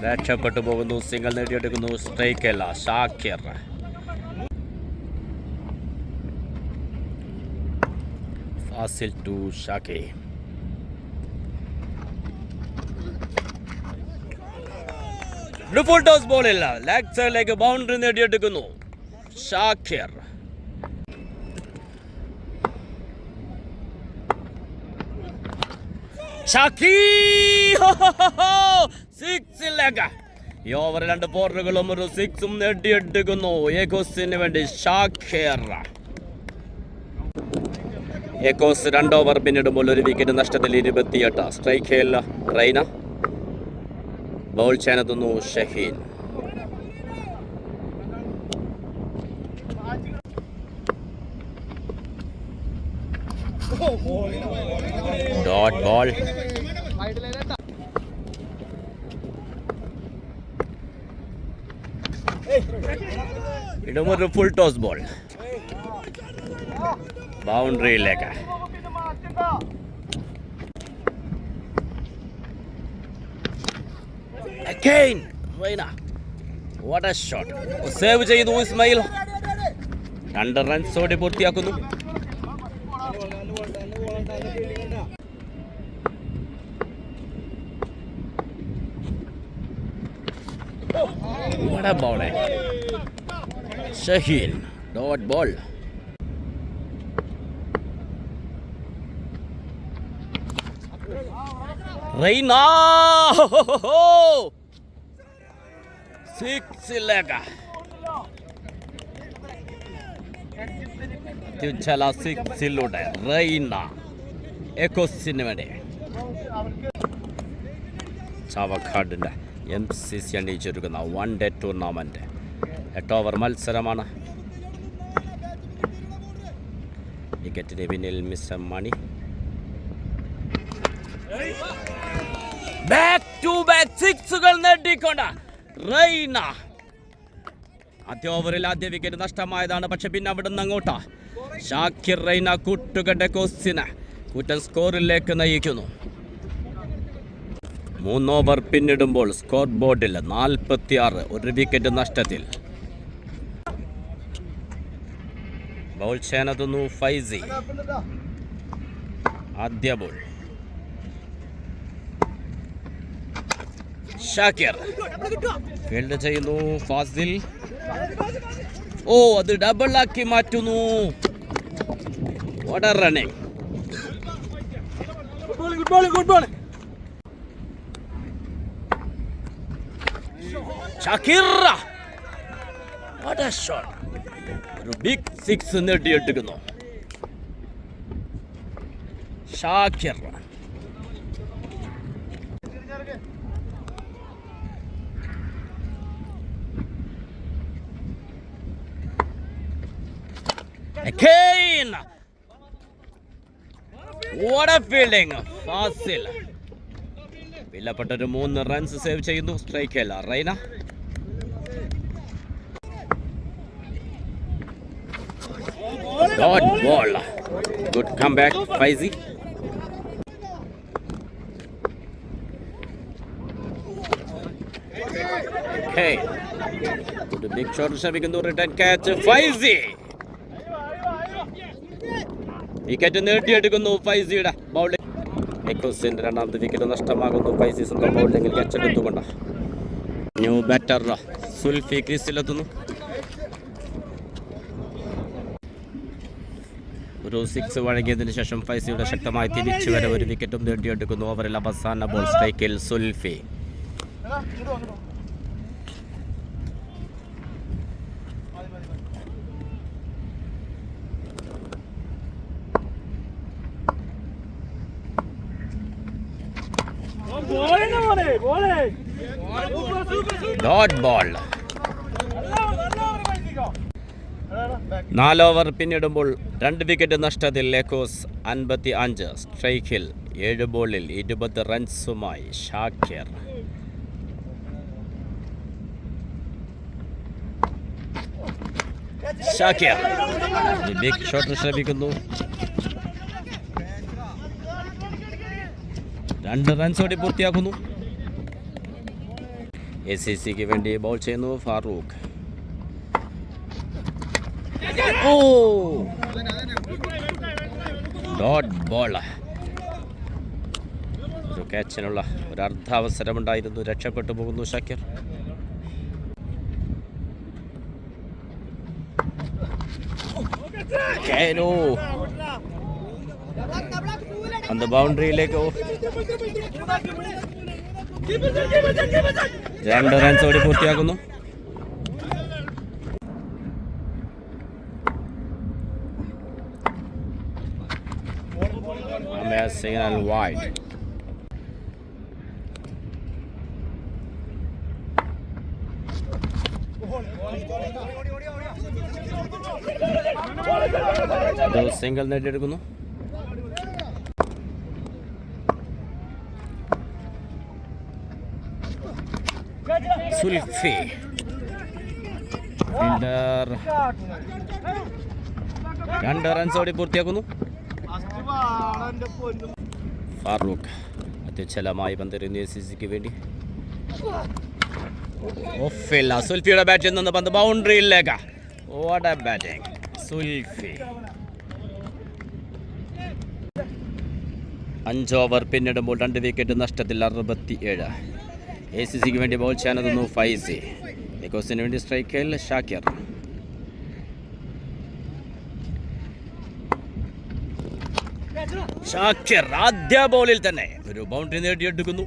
രക്ഷപ്പെട്ടു പോകുന്നു. സിംഗിൾ നേടിയെടുക്കുന്നു. സ്ട്രൈക്കല്ല Shakir. Fasil to Shaki. Full toss ബോളില്ല. ലെഗ് സൈഡിലേക്ക് ബൗണ്ടറി നേടിയെടുക്കുന്നു ഷാക്കിർ. ഈ ഓവർ 2 ഫോറുകളും ഒരു 6ഉം നേടിയെടുക്കുന്നു എക്കോസിന് വേണ്ടി ഷാക്കിർ. എക്കോസ് 2 ഓവർ പിന്നിടുമ്പോൾ ഒരു വിക്കറ്റ് നഷ്ടത്തിൽ 28. സ്ട്രൈക്കിൽ റൈന. ബൗൾ ചെയ്യാനെത്തുന്നു ഷഹീൻ. Dot ball. ഇടുമൊരു ഫുൾ ടോസ് ബോൾ ബൗണ്ടറിയിലേക്ക്. Again, Reina. What a shot. Save ചെയ്തു ഇസ്മായിൽ. 2 റൺസോടെ പൂർത്തിയാക്കുന്നു. What a ball. Shaheen. Dot ball. Raina സിക്സിലേക്ക്. സിക്സിലൂടെ റൈന എക്കോസിന് വേണ്ടി. ചാവക്കാടിൻ്റെ MCC അണിയിച്ചൊരുക്കുന്ന 1 ഡേ ടൂർണമെൻറ്റ് 8 ഓവർ മത്സരമാണ്. വിക്കറ്റിന് പിന്നിൽ mister Mani. Back to back 6കൾ നേടിക്കൊണ്ട് റൈന. ആദ്യ ഓവറിൽ ആദ്യ വിക്കറ്റ് നഷ്ടമായതാണ്. പക്ഷെ പിന്നെ അവിടെ നിന്ന് അങ്ങോട്ടാ ഷാക്കിർ റൈന കൂട്ടുകെട്ട കോസിനെ കൂറ്റൻ സ്കോറിലേക്ക് നയിക്കുന്നു. 3 ഓവർ പിന്നിടുമ്പോൾ സ്കോർ ബോർഡിൽ 46, ഒരു വിക്കറ്റ് നഷ്ടത്തിൽ. ബൗൾ ചെയ്യാനെത്തുന്നു ഫൈസി. ആദ്യ ബോൾ. ഷാക്കിർ ഫീൽഡ് ചെയ്യുന്നു. ഫാസിൽ. അത് ഡബിൾ ആക്കി മാറ്റുന്നു. What a running. Shakir. What a shot. ഒരു ബിഗ് 6 നേടിയെടുക്കുന്നു Shakir. Again. What a fielding. Fasil. വിലപ്പെട്ടൊരു 3 റൺസ് സേവ് ചെയ്യുന്നു. സ്ട്രൈക്കല്ല Raina. Dot ball. Good comeback Faisi. ഒരു ബിഗ് ഷോട്ട് ശ്രമിക്കുന്നു. Return catch Faisi. വിക്കറ്റ് നേടിയെടുക്കുന്നു ഫൈസിയുടെ ബൗളിംഗ്. എക്കോസിന്റെ 2ാമത്തെ വിക്കറ്റ് നഷ്ടമാകുന്നു. ഫൈസി സ്വന്തം ബൗളിംഗിൽ ക്യാച്ചെടുത്തുകൊണ്ട് ന്യൂ ബാറ്റർ സുൽഫി ക്രീസിലെത്തുന്നു. ഒരു 6 വഴങ്ങിയതിനു ശേഷം ഫൈസിയുടെ ശക്തമായി തിരിച്ചു വരെ ഒരു വിക്കറ്റും നേടിയെടുക്കുന്നു. ഓവറിൽ അവസാന ബോൾ സ്ട്രൈക്കിൽ സുൽഫി. Dot ball. 4 ഓവർ പിന്നിടുമ്പോൾ 2 വിക്കറ്റ് നഷ്ടത്തിൽ എക്കോസ് 55. സ്ട്രൈക്കിൽ 7 ബോളിൽ 20 റൺസുമായി ഷാക്കിർ. ഷാക്കിർ ബിഗ് ഷോട്ട് ശ്രമിക്കുന്നു. 2 റൺസോടെ പൂർത്തിയാക്കുന്നു. ACCക്ക് വേണ്ടി ബോൾ ചെയ്യുന്നു ഫാറൂഖ്. Dot ball. ഒരു ക്യാച്ചിനുള്ള ഒരു അർദ്ധാവസരമുണ്ടായിരുന്നു. രക്ഷപ്പെട്ടു പോകുന്നു ഷാക്കിർ. പന്ത് ബൗണ്ടറിയിലേക്ക്. 2 റൺസോടെ പൂർത്തിയാക്കുന്നു. Signal wide. സിംഗിൾ നേടിയെടുക്കുന്നു. സുൽഫി ഫീൽഡർ 2 റൺസോടെ പൂർത്തിയാക്കുന്നു. ഫാറൂഖ് അത്യുച്ഛലമായി പന്തെറിയുന്നു ACCക്ക് വേണ്ടി. ഓഫില്ല. സുൽഫിയുടെ ബാറ്റിൽ നിന്ന് പന്ത് ബൗണ്ടറിയിലേക്ക്. What a batting Zulfi. 5 over പിന്നിടുമ്പോൾ 2 വിക്കറ്റ് നഷ്ടത്തിൽ 67. ACCക്ക് വേണ്ടി ബോൾ ചെയ്യാനെത്തുന്നു ഫൈസി. നിക്കോസിന് വേണ്ടി സ്ട്രൈക്കിൽ ഷാക്കിർ. ഷാക്കിർ ആദ്യ ബോളിൽ തന്നെ ഒരു ബൗണ്ടറി നേടിയെടുക്കുന്നു.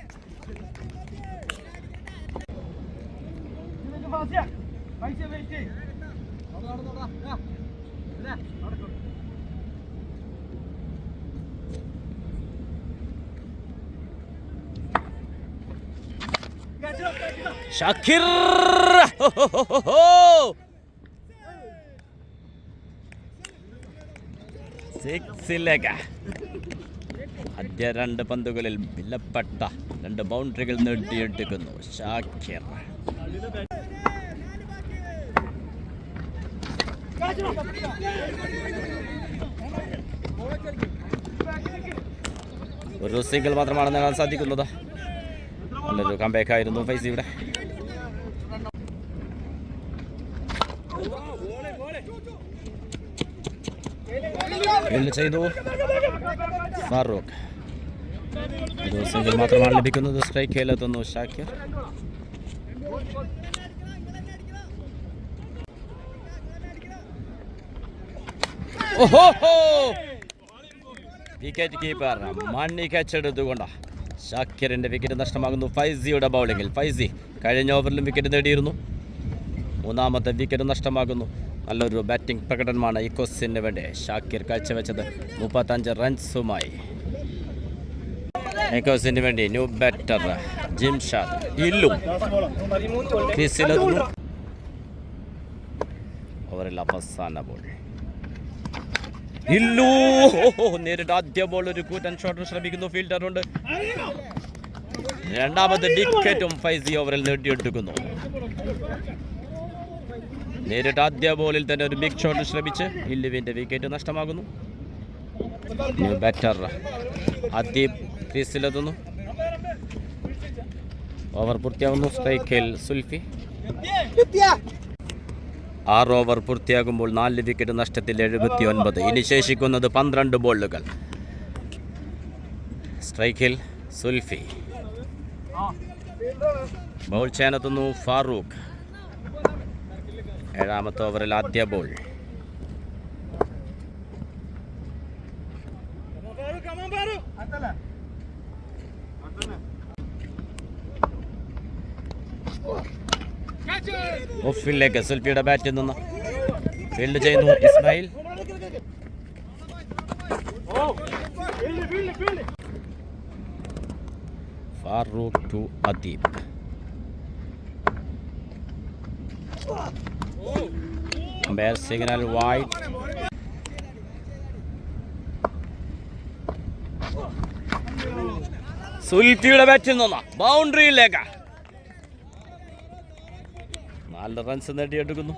ഷാക്കിർ സിക്സിലേക്ക്. ആദ്യ 2 പന്തുകളിൽ വിലപ്പെട്ട 2 ബൗണ്ടറികൾ നേടിയെടുക്കുന്നു ഷാക്കിർ. ഒരു സിംഗിൾ മാത്രമാണ് നേടാൻ സാധിക്കുന്നത്. നല്ലൊരു കംബാക്ക് ആയിരുന്നു ഫൈസിയുടെ. ചെയ്തു ഫാറൂഖ്. ഒരു സിംഗിൾ മാത്രമാണ് ലഭിക്കുന്നത്. സ്ട്രൈക്കിലെത്തുന്നു ഷാക്കിർ. വിക്കറ്റ് കീപ്പർ മണ്ണി കച്ചെടുത്തുകൊണ്ടാണ് ഷാക്കിറിന്റെ വിക്കറ്റ് നഷ്ടമാകുന്നു ഫൈസിയുടെ ബൗളിങ്ങിൽ. ഫൈസി കഴിഞ്ഞ ഓവറിലും വിക്കറ്റ് നേടിയിരുന്നു. 3ാമത്തെ വിക്കറ്റ് നഷ്ടമാകുന്നു. നല്ലൊരു ബാറ്റിംഗ് പ്രകടനമാണ് ഇക്കോസിന് വേണ്ടി ഷാക്കിർ കാഴ്ചവെച്ചത്. 35 റൺസുമായി. ഇക്കോസിന് വേണ്ടി ന്യൂ ബാറ്റർ ജിംഷാദ് ഇല്ലു ക്രീസിലെത്തുന്നു. ഓവറിൽ അവസാന ബോൾ ഇല്ലു. നേരിട്ട് ആദ്യ ബോൾ ഒരു കൂറ്റൻ ഷോട്ട് ശ്രമിക്കുന്നു. ഫീൽഡറുണ്ട്. 2ാമത്തെ വിക്കറ്റും ഫൈസി ഓവറിൽ നേടിയെടുക്കുന്നു. നേരിട്ട് ആദ്യ ബോളിൽ തന്നെ ഒരു ബിഗ് ഷോട്ട് ശ്രമിച്ച് ഇല്ലുവിന്റെ വിക്കറ്റ് നഷ്ടമാകുന്നു. ന്യൂ ബാറ്റർ അദീബ് ക്രീസിലെത്തുന്നു. ഓവർ പൂർത്തിയാകുന്നു. സ്ട്രൈക്കിൽ സുൽഫി. 6 ഓവർ പൂർത്തിയാകുമ്പോൾ 4 വിക്കറ്റ് നഷ്ടത്തിൽ 79. ഇനി ശേഷിക്കുന്നത് 12 ബോളുകൾ. സ്ട്രൈക്കിൽ സുൽഫി. ബോൾ ചെയ്യാനെത്തുന്നു ഫാറൂഖ്. 7ാമത്തെ ഓവറിൽ ആദ്യ ബോൾ. ഓഫിലേക്ക് സുൽഫിയുടെ ബാറ്റിൽ നിന്ന് ഫീൽഡ് ചെയ്യുന്നു Ismail. Farooq to Adeeb. Signal wide. സുൽഫിയുടെ ബാറ്റിൽ നിന്ന് ബൗണ്ടറിയിലേക്ക്. 4 റൺസ് നേടിയെടുക്കുന്നു.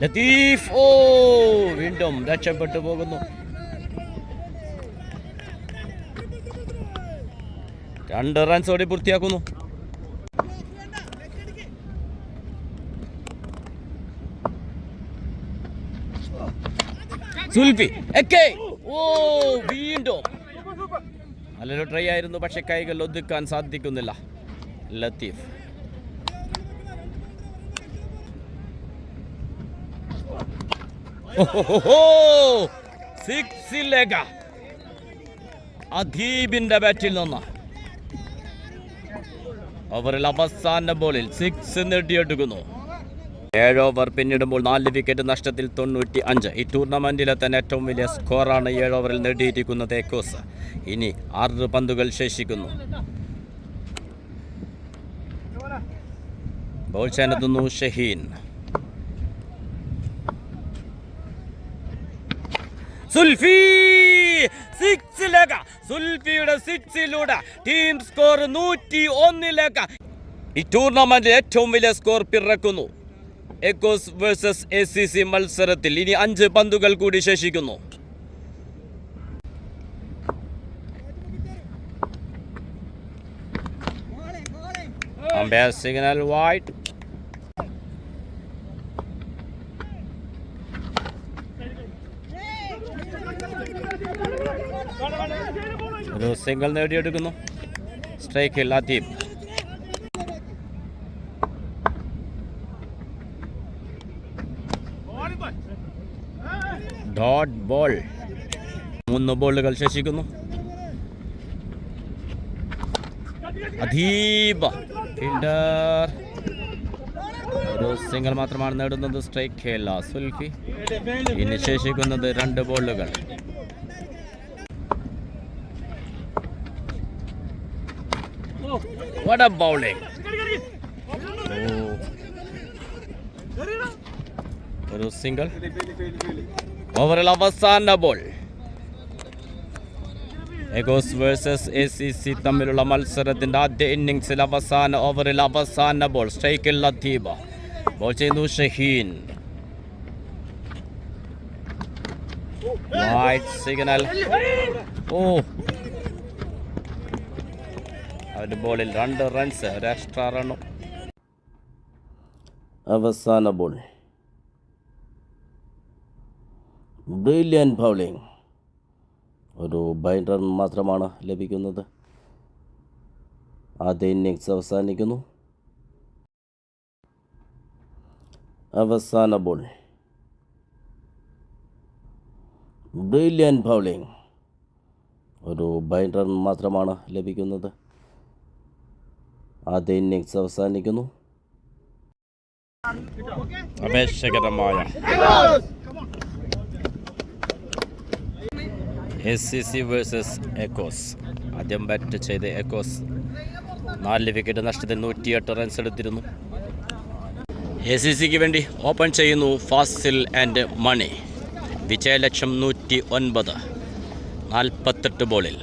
ലത്തീഫ് ഓ വീണ്ടും രക്ഷപ്പെട്ടു പോകുന്നു. 2 റൺസോടെ പൂർത്തിയാക്കുന്നു. സുൽഫി ഓ വീണ്ടും നല്ലൊരു ട്രൈ ആയിരുന്നു, പക്ഷെ കൈകൾ ഒതുക്കാൻ സാധിക്കുന്നില്ല. ലത്തീഫ് സിക്സിലേക്ക അദീബിന്റെ ബാറ്റിൽ നിന്ന് ഓവറിൽ അവസാന ബോളിൽ 6 നേടിയെടുക്കുന്നു. 7 ഓവർ പിന്നിടുമ്പോൾ 4 വിക്കറ്റ് നഷ്ടത്തിൽ 95. ഈ ടൂർണമെന്റിലെ തന്നെ ഏറ്റവും വലിയ സ്കോറാണ് 7 ഓവറിൽ നേടിയിരിക്കുന്നത് എക്കോസ്. ഇനി 6 പന്തുകൾ ശേഷിക്കുന്നു. ബോൾ ചെയ്യാനെത്തുന്നു ഷഹീൻ. സുൽഫി സുൽഫിയുടെ 6-ലൂടെ ടീം സ്കോർ 101. ഈ ടൂർണമെന്റിൽ ഏറ്റവും വലിയ സ്കോർ പിറക്കുന്നു. എക്കോസ് വേഴ്സസ് ACC മത്സരത്തിൽ ഇനി 5 പന്തുകൾ കൂടി ശേഷിക്കുന്നു. Umpire signal wide. ഒരു സിംഗിൾ നേടിയെടുക്കുന്നു. സ്ട്രൈക്കിൽ ലത്തീഫ്. Dot ball. 3 ബോളുകൾ ശേഷിക്കുന്നു. അദീബ ഫീൽഡർ. ഒരു സിംഗിൾ മാത്രമാണ് നേടുന്നത്. സ്ട്രൈക്ക് ഇല്ല സുൽഫി. ഇനി ശേഷിക്കുന്നത് 2 ബോളുകൾ. What a bowling! ഒരു സിംഗിൾ. ഓവറിൽ അവസാന ബോൾ. എഗോസ് വേഴ്സസ് ACC തമ്മിലുള്ള മത്സരത്തിന്റെ ആദ്യ ഇന്നിംഗ്സിൽ അവസാന ഓവറിൽ അവസാന ബോൾ. സ്ട്രൈക്കിൽ ലത്തീബ. ബോൾ ചെയ്യുന്നു ഷഹീൻ. Wide signal. അവരുടെ ബോളിൽ 2 റൺസ്, ഒരു എക്സ്ട്രാ റണ്ണും. അവസാന ബോൾ. Brilliant bowling. ഒരു ബൈൻഡർ മാത്രമാണ് ലഭിക്കുന്നത്. ആദ്യ ഇന്നിങ്സ് അവസാനിക്കുന്നു. അവസാന ബോൾ. Brilliant bowling. ഒരു ബൈൻഡർ മാത്രമാണ് ലഭിക്കുന്നത്. ആദ്യ ഇന്നിങ്സ് അവസാനിക്കുന്നു. അപേക്ഷകരമായ ACC വേഴ്സസ് എക്കോസ്. ആദ്യം ബാറ്റ് ചെയ്ത് എക്കോസ് 4 വിക്കറ്റ് നഷ്ടത്തിൽ 108 റൺസ് എടുത്തിരുന്നു. ACCക്ക് വേണ്ടി ഓപ്പൺ ചെയ്യുന്നു ഫാസിൽ ആൻഡ് മണി. വിജയലക്ഷ്യം 109. 48 ബോളിൽ.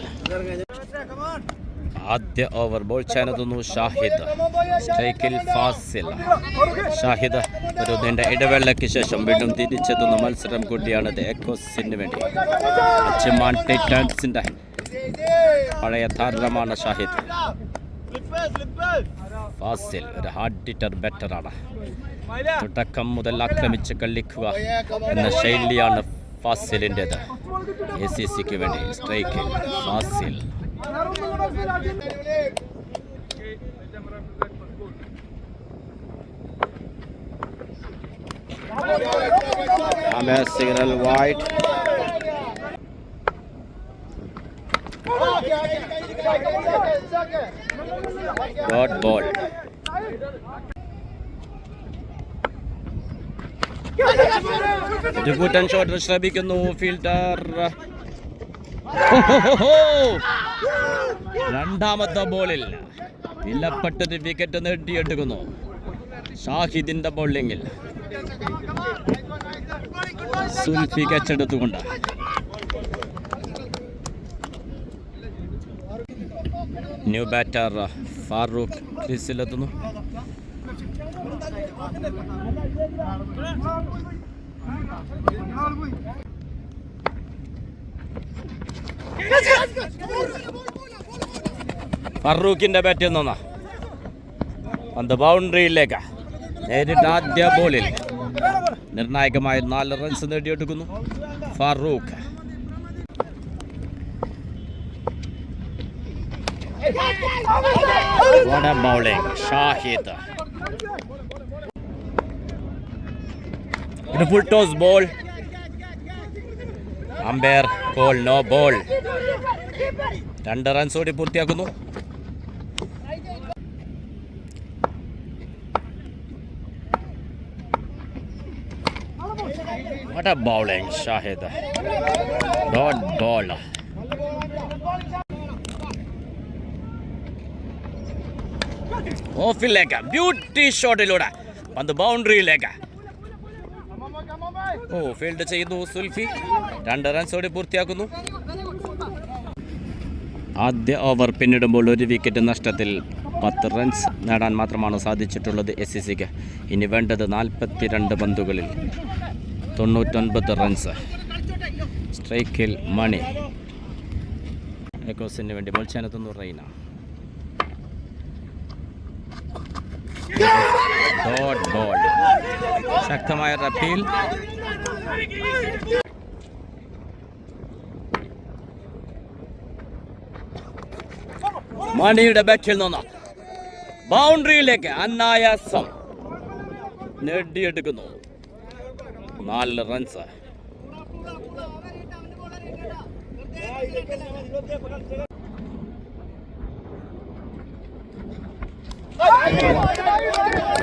ആദ്യ ഓവർ. ബോൾ ചെയ്യാനെത്തുന്നു ഷാഹിദ്. സ്ട്രൈക്കിൽ ഫാസിൽ. ഷാഹിദ് ഒരു നീണ്ട ഇടവേളയ്ക്ക് ശേഷം വീണ്ടും തിരിച്ചെത്തുന്ന മത്സരം കൂടിയാണിത് എക്കോസിന് വേണ്ടി. അജ്മാൻ ടൈറ്റൻസിന്റെ പഴയ താരമാണ് ഷാഹിദ്. ഫാസിൽ ഒരു ഹാർഡ് ഹിറ്റർ ബാറ്ററാണ്. തുടക്കം മുതൽ ആക്രമിച്ച് കളിക്കുക എന്ന ശൈലിയാണ് ഫാസിലിൻ്റെത്. ACCക്ക് വേണ്ടി സ്ട്രൈക്കിൽ Fazil. Signal wide. Dot ball. Koottan shot ശ്രമിക്കുന്നു ഫീൽഡർ. രണ്ടാമത്തെ ബോളിൽ വിലപ്പെട്ടത് വിക്കറ്റ് നേടിയെടുക്കുന്നു ഷാഹിദിന്റെ ബൗളിംഗിൽ. സുൽഫി കച്ചെടുത്തുകൊണ്ട് ന്യൂ ബാറ്റർ ഫാറൂഖ് ക്രീസിലെത്തുന്നു. ഫറൂഖിന്റെ ബാറ്റിൽ നിന്നാ പന്ത് ബൗണ്ടറിയിലേക്ക് നേരിട്ട് ആദ്യ ബോളിൽ നിർണായകമായ 4 റൺസ് നേടിയെടുക്കുന്നു Farooq. What a bowling, Shahid. ഒരു full toss ball. Umpire call no ball. 2 റൺസ് കൂടി പൂർത്തിയാക്കുന്നു. What a bowling, Shahid. Dot ball. ഓഫിലേക്ക് ബ്യൂട്ടി ഷോട്ടിലൂടെ പന്ത് ബൗണ്ടറിയിലേക്ക്. ഫീൽഡ് ചെയ്തു സുൽഫി. 2 റൺസോടെ പൂർത്തിയാക്കുന്നു. ആദ്യ ഓവർ പിന്നിടുമ്പോൾ 1 വിക്കറ്റ് നഷ്ടത്തിൽ 10 റൺസ് നേടാൻ മാത്രമാണ് സാധിച്ചിട്ടുള്ളത് SCCക്ക്. ഇനി വേണ്ടത് 42 പന്തുകളിൽ 99 റൺസ്. സ്ട്രൈക്കിൽ മണി. എക്കോസിന് വേണ്ടി ബോൾച്ചാനെത്തുന്നു റൈന. Dot ball. ശക്തമായ അപ്പീൽ. മണിയുടെ ബാറ്റിൽ നിന്ന് ബൗണ്ടറിയിലേക്ക് അനായാസം നേടിയെടുക്കുന്നു 4 runs.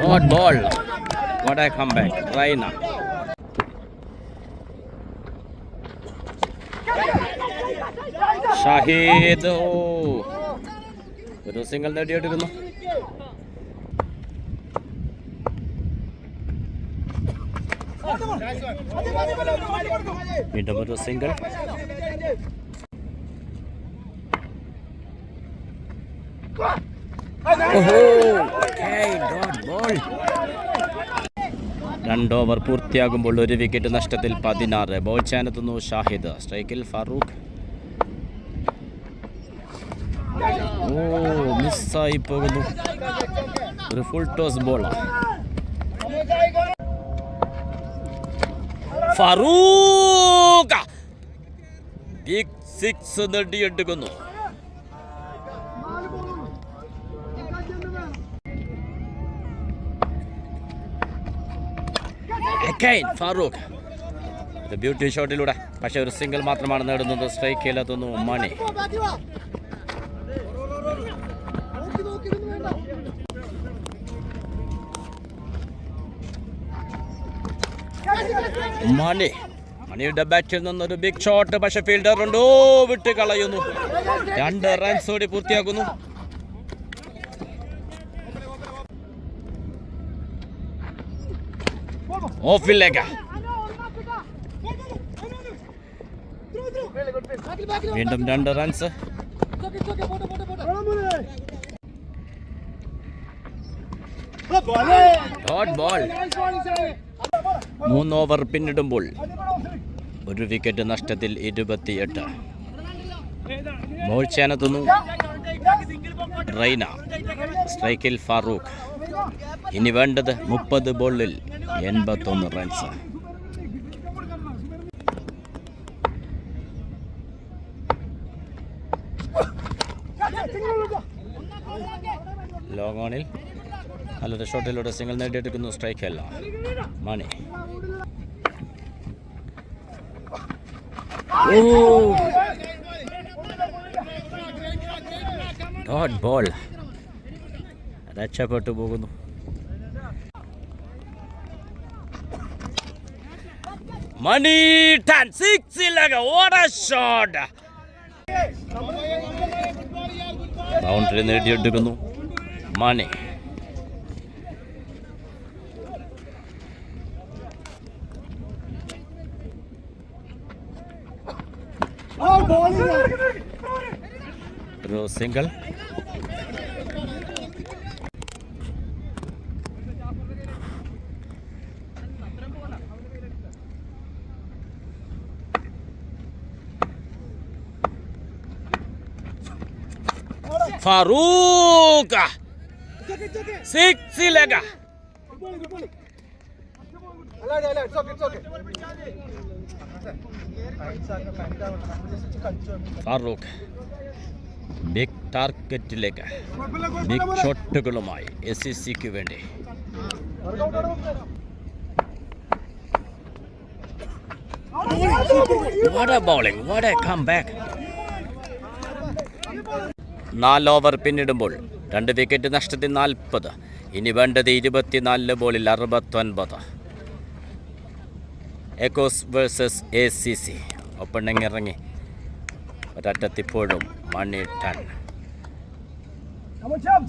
Dot ball. What a comeback. Raina. Shahid. ഒരു സിംഗിൾ നേടിയെടുക്കുന്നു. വീണ്ടും ഒരു സിംഗിൾ. രണ്ട് ഓവർ പൂർത്തിയാകുമ്പോൾ 1 വിക്കറ്റ് നഷ്ടത്തിൽ 16. ബോൾ ചെയ്യാനെത്തുന്നു ഷാഹിദ്. സ്ട്രൈക്കിൽ ഫറൂഖ്. മിസ്സായി പോകുന്നു. ഒരു ഫുൾ ടോസ് ബോളാണ്. ഫറൂഖ് ബിഗ് 6 നേടിയെടുക്കുന്നു. ഫാറൂഖ് ബ്യൂട്ടി ഷോട്ടിലൂടെ, പക്ഷെ ഒരു സിംഗിൾ മാത്രമാണ് നേടുന്നത്. സ്ട്രൈക്കിലെത്തുന്നു മണി. മണിയുടെ ബാറ്റിൽ നിന്നൊരു ബിഗ് ഷോട്ട്, പക്ഷെ ഫീൽഡർ ഉണ്ടോ വിട്ട് കളയുന്നു. 2 റൺസ് കൂടി പൂർത്തിയാക്കുന്നു. ഓഫിലേക്ക് വീണ്ടും 2 റൺസ്. Dot ball. 3 ഓവർ പിന്നിടുമ്പോൾ 1 വിക്കറ്റ് നഷ്ടത്തിൽ 28. ബോൾ ചെയ്യാനെത്തുന്നു റൈന. സ്ട്രൈക്കിൽ ഫാറൂഖ്. ഇനി വേണ്ടത് 30 ബോളിൽ 81 റൺസ്. ലോങ് ഓണിൽ നല്ലൊരു ഷോട്ടിലൂടെ സിംഗിൾ നേടിയെടുക്കുന്നു. സ്ട്രൈക്ക് അല്ല മണി. Dot ball. രക്ഷപ്പെട്ടു പോകുന്നു. Mani 6 what a shot. Boundary നേടിയെടുക്കുന്നു മണി. ഒരു സിംഗിൾ. ഫാറൂഖ് സിക്സിലേക്ക. ഫാറൂഖ് ബിഗ് ടാർഗറ്റിലേക്ക് ബിഗ് ഷോട്ടുകളുമായി SCCക്ക് വേണ്ടി. What a bowling, what a comeback. 4 over പിന്നിടുമ്പോൾ 2 വിക്കറ്റ് നഷ്ടത്തിൽ 40. ഇനി വേണ്ടത് 24 ബോളിൽ 69. Echoes versus ACC. ഓപ്പണിംഗ് ഇറങ്ങി ഒരറ്റത്തിപ്പോഴും മണി ടൺ.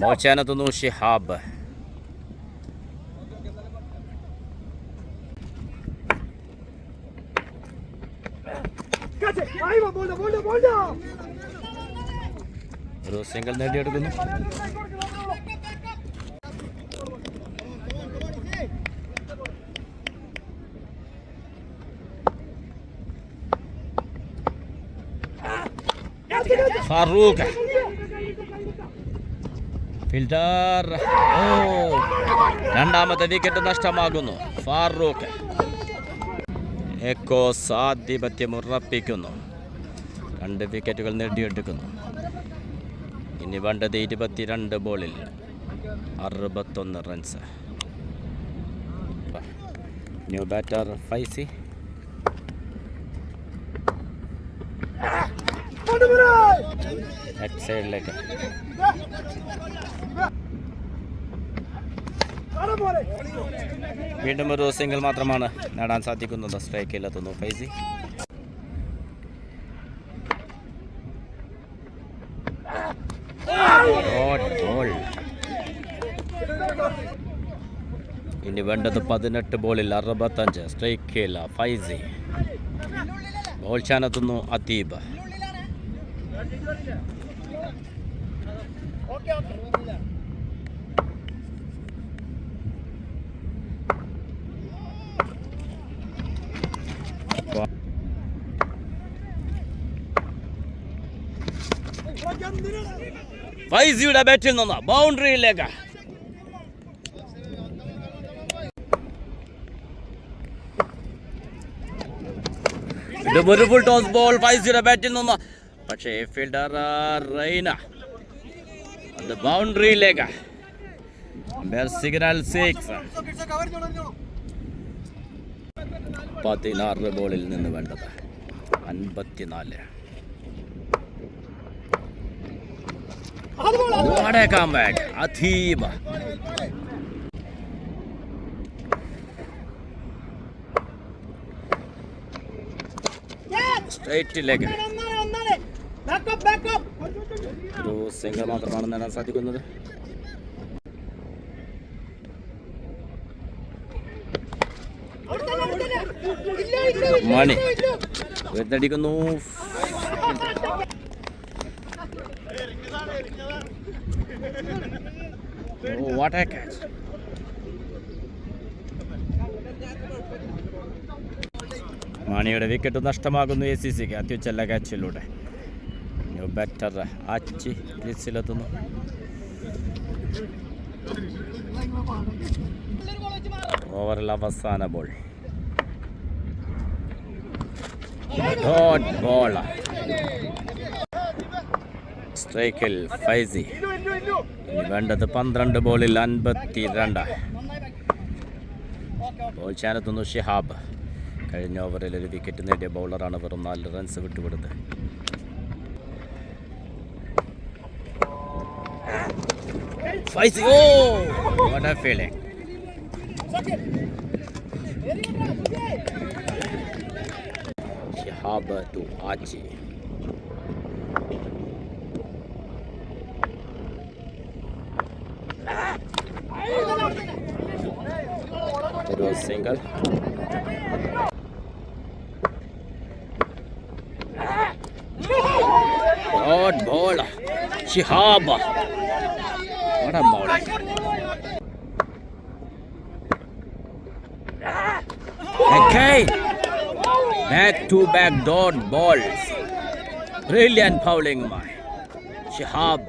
മോശാനെത്തുന്നു ഷിഹാബ്. ഒരു സിംഗിൾ നേടിയെടുക്കുന്നു. ഫാറൂഖ് ഫിൽഡർ. രണ്ടാമത്തെ വിക്കറ്റ് നഷ്ടമാകുന്നു. ഫാറൂഖ് എക്കോസ് ആധിപത്യം ഉറപ്പിക്കുന്നു. 2 വിക്കറ്റുകൾ നേടിയെടുക്കുന്നു. ഇനി വേണ്ടത് 22 ബോളിൽ 61 runs. New batter Faizi. Left സൈഡിലേക്ക്. വീണ്ടും ഒരു സിംഗിൾ മാത്രമാണ് നേടാൻ സാധിക്കുന്നത്. സ്ട്രൈക്കിലെത്തുന്നു ഫൈസി. ഇനി വേണ്ടത് 18 ബോളിൽ 65. സ്ട്രൈക്കില്ല ഫൈസി. ബോൾ ചാനെത്തുന്നു അദീബ്. ഫൈസിയുടെ ബാറ്റിൽ നിന്ന് ബൗണ്ടറിയിലേക്ക്. ഒരു ഫുൾ ടോസ് ബോൾ ഫൈസിയുടെ ബാറ്റിൽ നിന്ന്. പക്ഷേ ഫീൽഡർ റൈന അത് ബൗണ്ടറിയിലേക്ക്. സിഗ്നൽ 6. 16 ബോളിൽ നിന്ന് വേണ്ടത് 54. What a comeback. Atheeb. Straight leg. ഒരു സിംഗിൾ മാത്രമാണ് നേടാൻ സാധിക്കുന്നത്. മണി വെത്തടിക്കുന്നു. What a catch. മാണിയുടെ വിക്കറ്റ് നഷ്ടമാകുന്നു ACCക്ക് അത്യുച്ചല്ല കാച്ചിലൂടെ. ന്യൂ ബാറ്റർ ആച്ചി ക്രീസിലെത്തുന്നു. ഓവറിൽ അവസാന ബോൾ. Dot ball. സ്ട്രൈക്കിൽ ഫൈസി. ഇനി വേണ്ടത് 12 ബോളിൽ 52. ബോൾ ചാനെത്തുന്നു ഷിഹാബ്. കഴിഞ്ഞ ഓവറിൽ ഒരു വിക്കറ്റ് നേടിയ ബൗളറാണ്. വെറും 4 റൺസ് വിട്ടുകൊടുത്ത്. Faizy. What a feeling. Shihab to Aachi. ഒരു single. Good ball. Shihab. What a bowling. Okay. Back to back dot balls. Brilliant bowling by Shihab.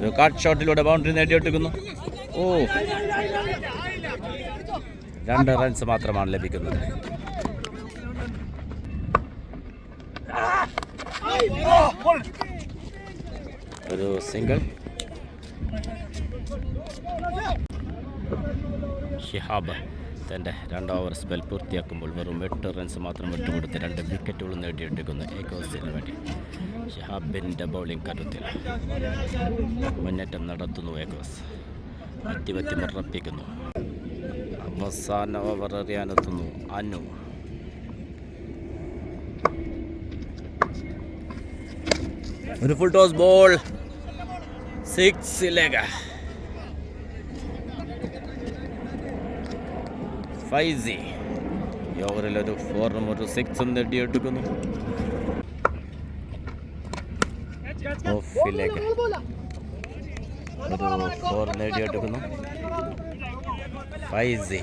ഒരു കട്ട് ഷോട്ടിലൂടെ ബൗണ്ടറി നേടിയെടുക്കുന്നു. 2 റൺസ് മാത്രമാണ് ലഭിക്കുന്നത്. ഒരു സിംഗിൾ. ഷിഹാബ് തൻ്റെ 2 ഓവർ സ്പെൽ പൂർത്തിയാക്കുമ്പോൾ വെറും 8 റൺസ് മാത്രം വിട്ടുകൊടുത്ത് 2 വിക്കറ്റുകൾ നേടിയെടുക്കുന്നു ഏകോസിന് വേണ്ടി. ഷിഹാബിൻ്റെ ബൗളിംഗ് കരുത്തിൽ മുന്നേറ്റം നടത്തുന്നു ഏകോസ്. അത്തിവത്തി മുറപ്പിക്കുന്നു. അവസാന ഓവർ എറിയാനെത്തുന്നു അനു. ഒരു ഫുൾ ടോസ് ബോൾ 6 ഫൈസി ഈ ഓവറിൽ ഒരു 4ഉം ഒരു 6ഉം നേടിയെടുക്കുന്നു. ഓഫിലേക്ക് ഒരു 4 നേടിയെടുക്കുന്നു Faizy.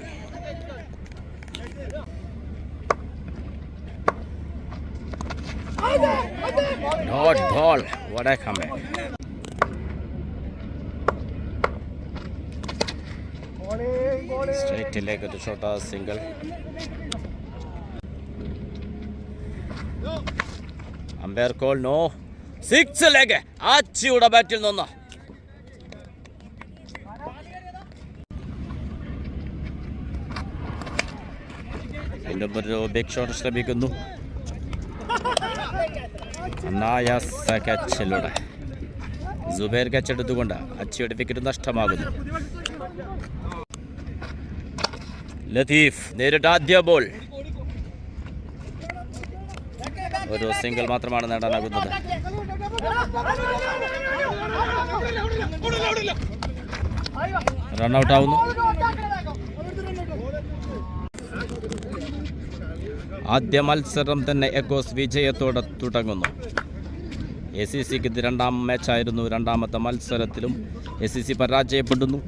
Dot ball, what a comeback. സ്ട്രൈറ്റിലേക്ക് ഒരു shot single. Umpire call no. 6 ആച്ചിയുടെ ബാറ്റിൽ നിന്ന് ഒരു ബിഗ് ഷോട്ട് ശ്രമിക്കുന്നു. അനായാസ ക്യാച്ചിലൂടെ സുബൈർ ക്യാച്ച് എടുത്തുകൊണ്ട് അച്ചിയുടെ വിക്കറ്റ് നഷ്ടമാകുന്നു. ലത്തീഫ് നേരിട്ട് ആദ്യ ബോൾ. ഒരു സിംഗിൾ മാത്രമാണ് നേടാനാകുന്നത്. റൺഔട്ട് ആവുന്നു. ആദ്യ മത്സരം തന്നെ എഗോസ് വിജയത്തോടെ തുടങ്ങുന്നു. ACCക്ക് ഇത് 2ാം മാച്ചായിരുന്നു. 2ാമത്തെ മത്സരത്തിലും ACC പരാജയപ്പെടുന്നു.